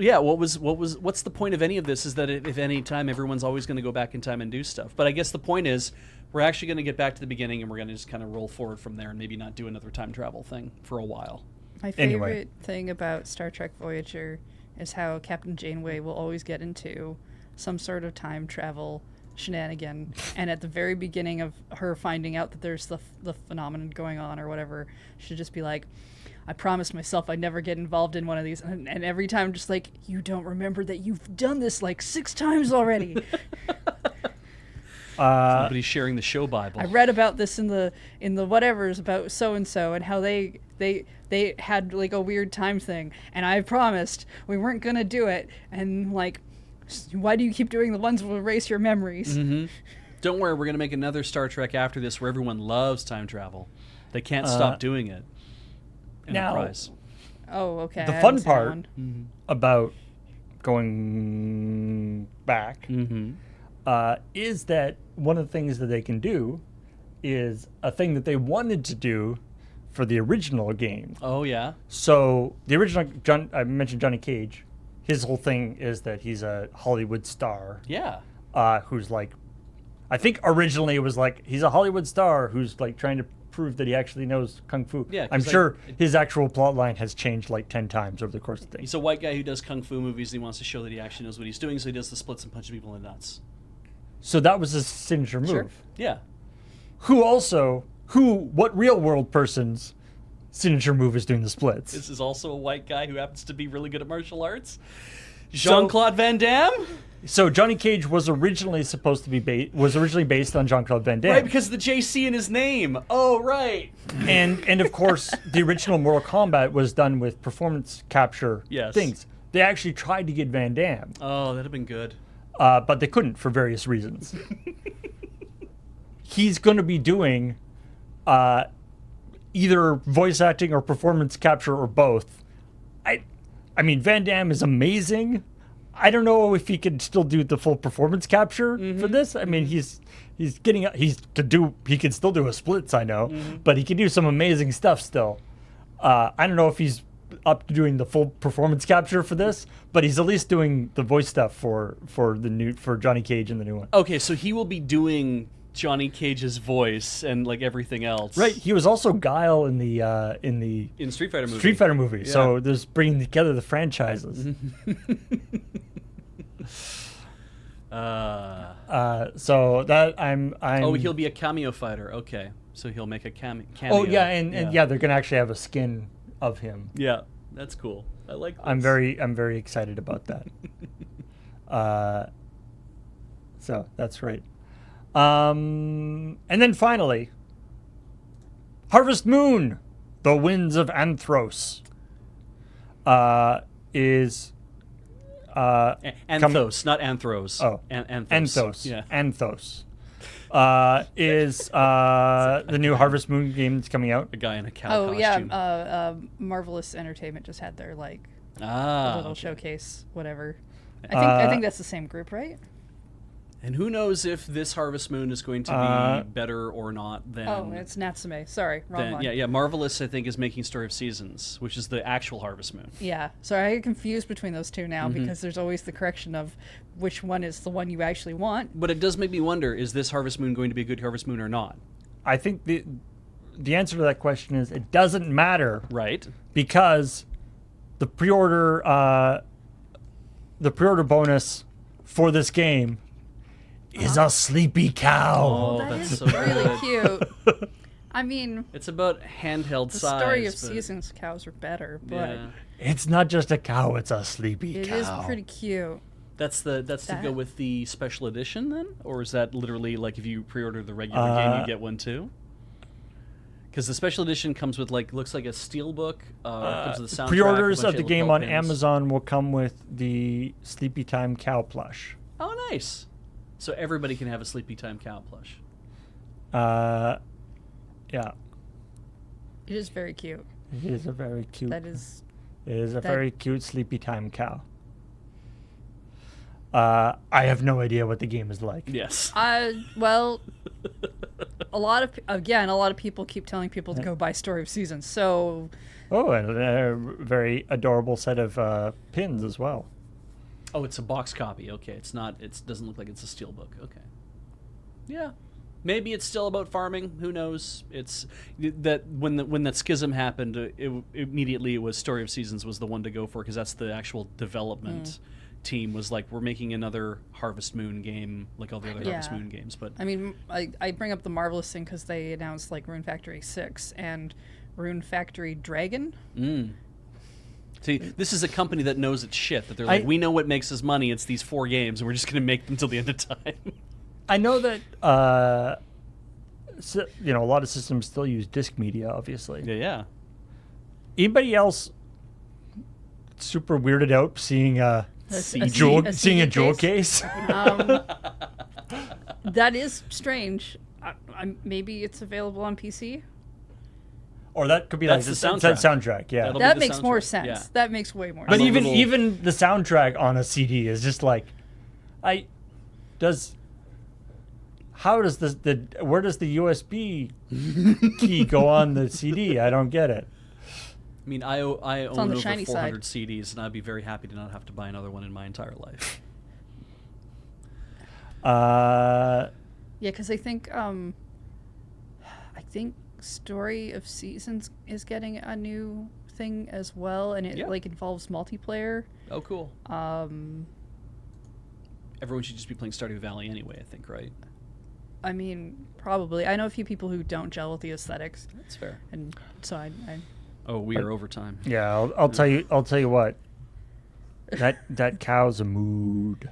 the point of any of this? Is that if any time everyone's always going to go back in time and do stuff? But I guess the point is we're actually going to get back to the beginning and we're going to just kind of roll forward from there and maybe not do another time travel thing for a while. My favorite thing about Star Trek Voyager is how Captain Janeway will always get into some sort of time travel shenanigan, and at the very beginning of her finding out that there's the phenomenon going on or whatever, she'll just be like, I promised myself I'd never get involved in one of these, and every time just like, you don't remember that you've done this like 6 times already. Nobody's sharing the show Bible. I read about this in the whatevers about so and so and how they had like a weird time thing, and I promised we weren't gonna do it, and like, why do you keep doing the ones that will erase your memories? Mm-hmm. Don't worry, we're going to make another Star Trek after this where everyone loves time travel. They can't stop doing it. Enterprise. Oh, okay. The I fun haven't seen part one. about going back is that one of the things that they can do is a thing that they wanted to do for the original game. Oh, yeah. So the original, I mentioned Johnny Cage. His whole thing is that he's a Hollywood star. Yeah. Who's like, I think originally it was like he's a Hollywood star who's like trying to prove that he actually knows kung fu. Yeah, 'cause, I'm like, sure his actual plot line has changed like 10 times over the course of things. He's a white guy who does kung fu movies and he wants to show that he actually knows what he's doing, so he does the splits and punches people in the nuts. So that was his signature move. Sure. Yeah. What real world person's signature move is doing the splits? This is also a white guy who happens to be really good at martial arts. Jean-Claude Van Damme? So Johnny Cage was originally supposed to be based on Jean-Claude Van Damme. Right, because of the JC in his name. Oh, right. And of course, the original Mortal Kombat was done with performance capture things. They actually tried to get Van Damme, Oh, that'd have been good. but they couldn't for various reasons. He's going to be doing either voice acting or performance capture or both. I mean, Van Damme is amazing. I don't know if he can still do the full performance capture for this. I mean, he can still do a splits, I know, but he can do some amazing stuff still. I don't know if he's up to doing the full performance capture for this, but he's at least doing the voice stuff for Johnny Cage in the new one. Okay, so he will be doing Johnny Cage's voice and like everything else. Right. He was also Guile in the In Street Fighter movie. Street Fighter movie. Yeah. So there's bringing together the franchises. Uh, So that I'm. Oh, he'll be a cameo fighter. Okay. So he'll make a cameo. Oh yeah, and yeah, they're gonna actually have a skin of him. Yeah, that's cool. I like this. I'm very excited about that. So that's right. And then finally, Harvest Moon, the Winds of Anthros, is Anthos, not Anthros. Oh, Anthos. Anthos. Yeah. Anthos is the new Harvest Moon game that's coming out. A guy in a cow Oh costume. yeah, Marvelous Entertainment just had their like little showcase, whatever. I think that's the same group, right? And who knows if this Harvest Moon is going to be better or not than... Oh, it's Natsume. Sorry, wrong one. Yeah, Marvelous, I think, is making Story of Seasons, which is the actual Harvest Moon. Yeah, sorry, I get confused between those two now because there's always the correction of which one is the one you actually want. But it does make me wonder, is this Harvest Moon going to be a good Harvest Moon or not? I think the answer to that question is it doesn't matter. Right. Because the pre-order bonus for this game is a sleepy cow. Oh, That that's is so really good. cute. I mean, It's about handheld the size. Story of but- Seasons cows are better, but Yeah. It's not just a cow; it's a sleepy it cow. is pretty cute. That's to That- go with the special edition then? Or is that literally like if you pre-order the regular game, you get one too? Because the special edition comes with looks like a steelbook. Comes with the soundtrack. Pre-orders a bunch of the little game belt on pins. Amazon will come with the Sleepy Time cow plush. Oh, nice. So everybody can have a Sleepy Time cow plush. Yeah, It is very cute. it is a very cute. That is. It is a that- very cute Sleepy Time cow. I have no idea what the game is like. Yes. Well, a lot of people keep telling people to go buy Story of Seasons. So Oh, and a very adorable set of pins as well. Oh, it's a box copy. Okay, it's not. It doesn't look like it's a steelbook. Okay. Yeah. Maybe it's still about farming. Who knows? It's that when that schism happened, immediately it was Story of Seasons was the one to go for because that's the actual development team was like, we're making another Harvest Moon game like all the other Harvest Yeah. Moon games. But I mean, I bring up the Marvelous thing because they announced like Rune Factory 6 and Rune Factory Dragon. see, this is a company that knows its shit. That they're like, we know what makes us money. It's these 4 games, and we're just going to make them till the end of time. I know that a lot of systems still use disk media, obviously. yeah. Anybody else super weirded out seeing a CD seeing a jewel case? case? That is strange. Maybe it's available on PC. Or that could be That's like the soundtrack. Yeah. That'll be That the makes more soundtrack, sense. yeah. That makes way more But sense. even the soundtrack on a CD is just like, where does the USB key go on the CD? I don't get it. I mean, I own on the over shiny 400 CDs, and I'd be very happy to not have to buy another one in my entire life. Yeah, because I think Story of Seasons is getting a new thing as well, and it involves multiplayer. Oh, cool. Everyone should just be playing Stardew Valley anyway, I think, right? I mean, probably. I know a few people who don't gel with the aesthetics, That's fair. and so I Oh, we are over time. Yeah, I'll tell you what. That cow's a mood.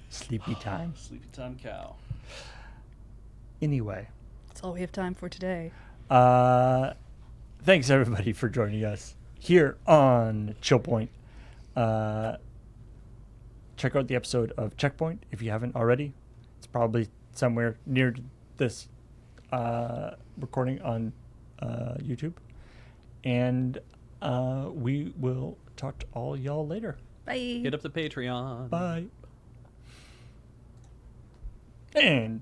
Sleepy time. Sleepy Time Cow. Anyway, that's all we have time for today. thanks everybody for joining us here on ChillPoint. Check out the episode of Checkpoint if you haven't already. It's probably somewhere near this recording on YouTube. And we will talk to all y'all later. Bye. Hit up the Patreon. Bye. And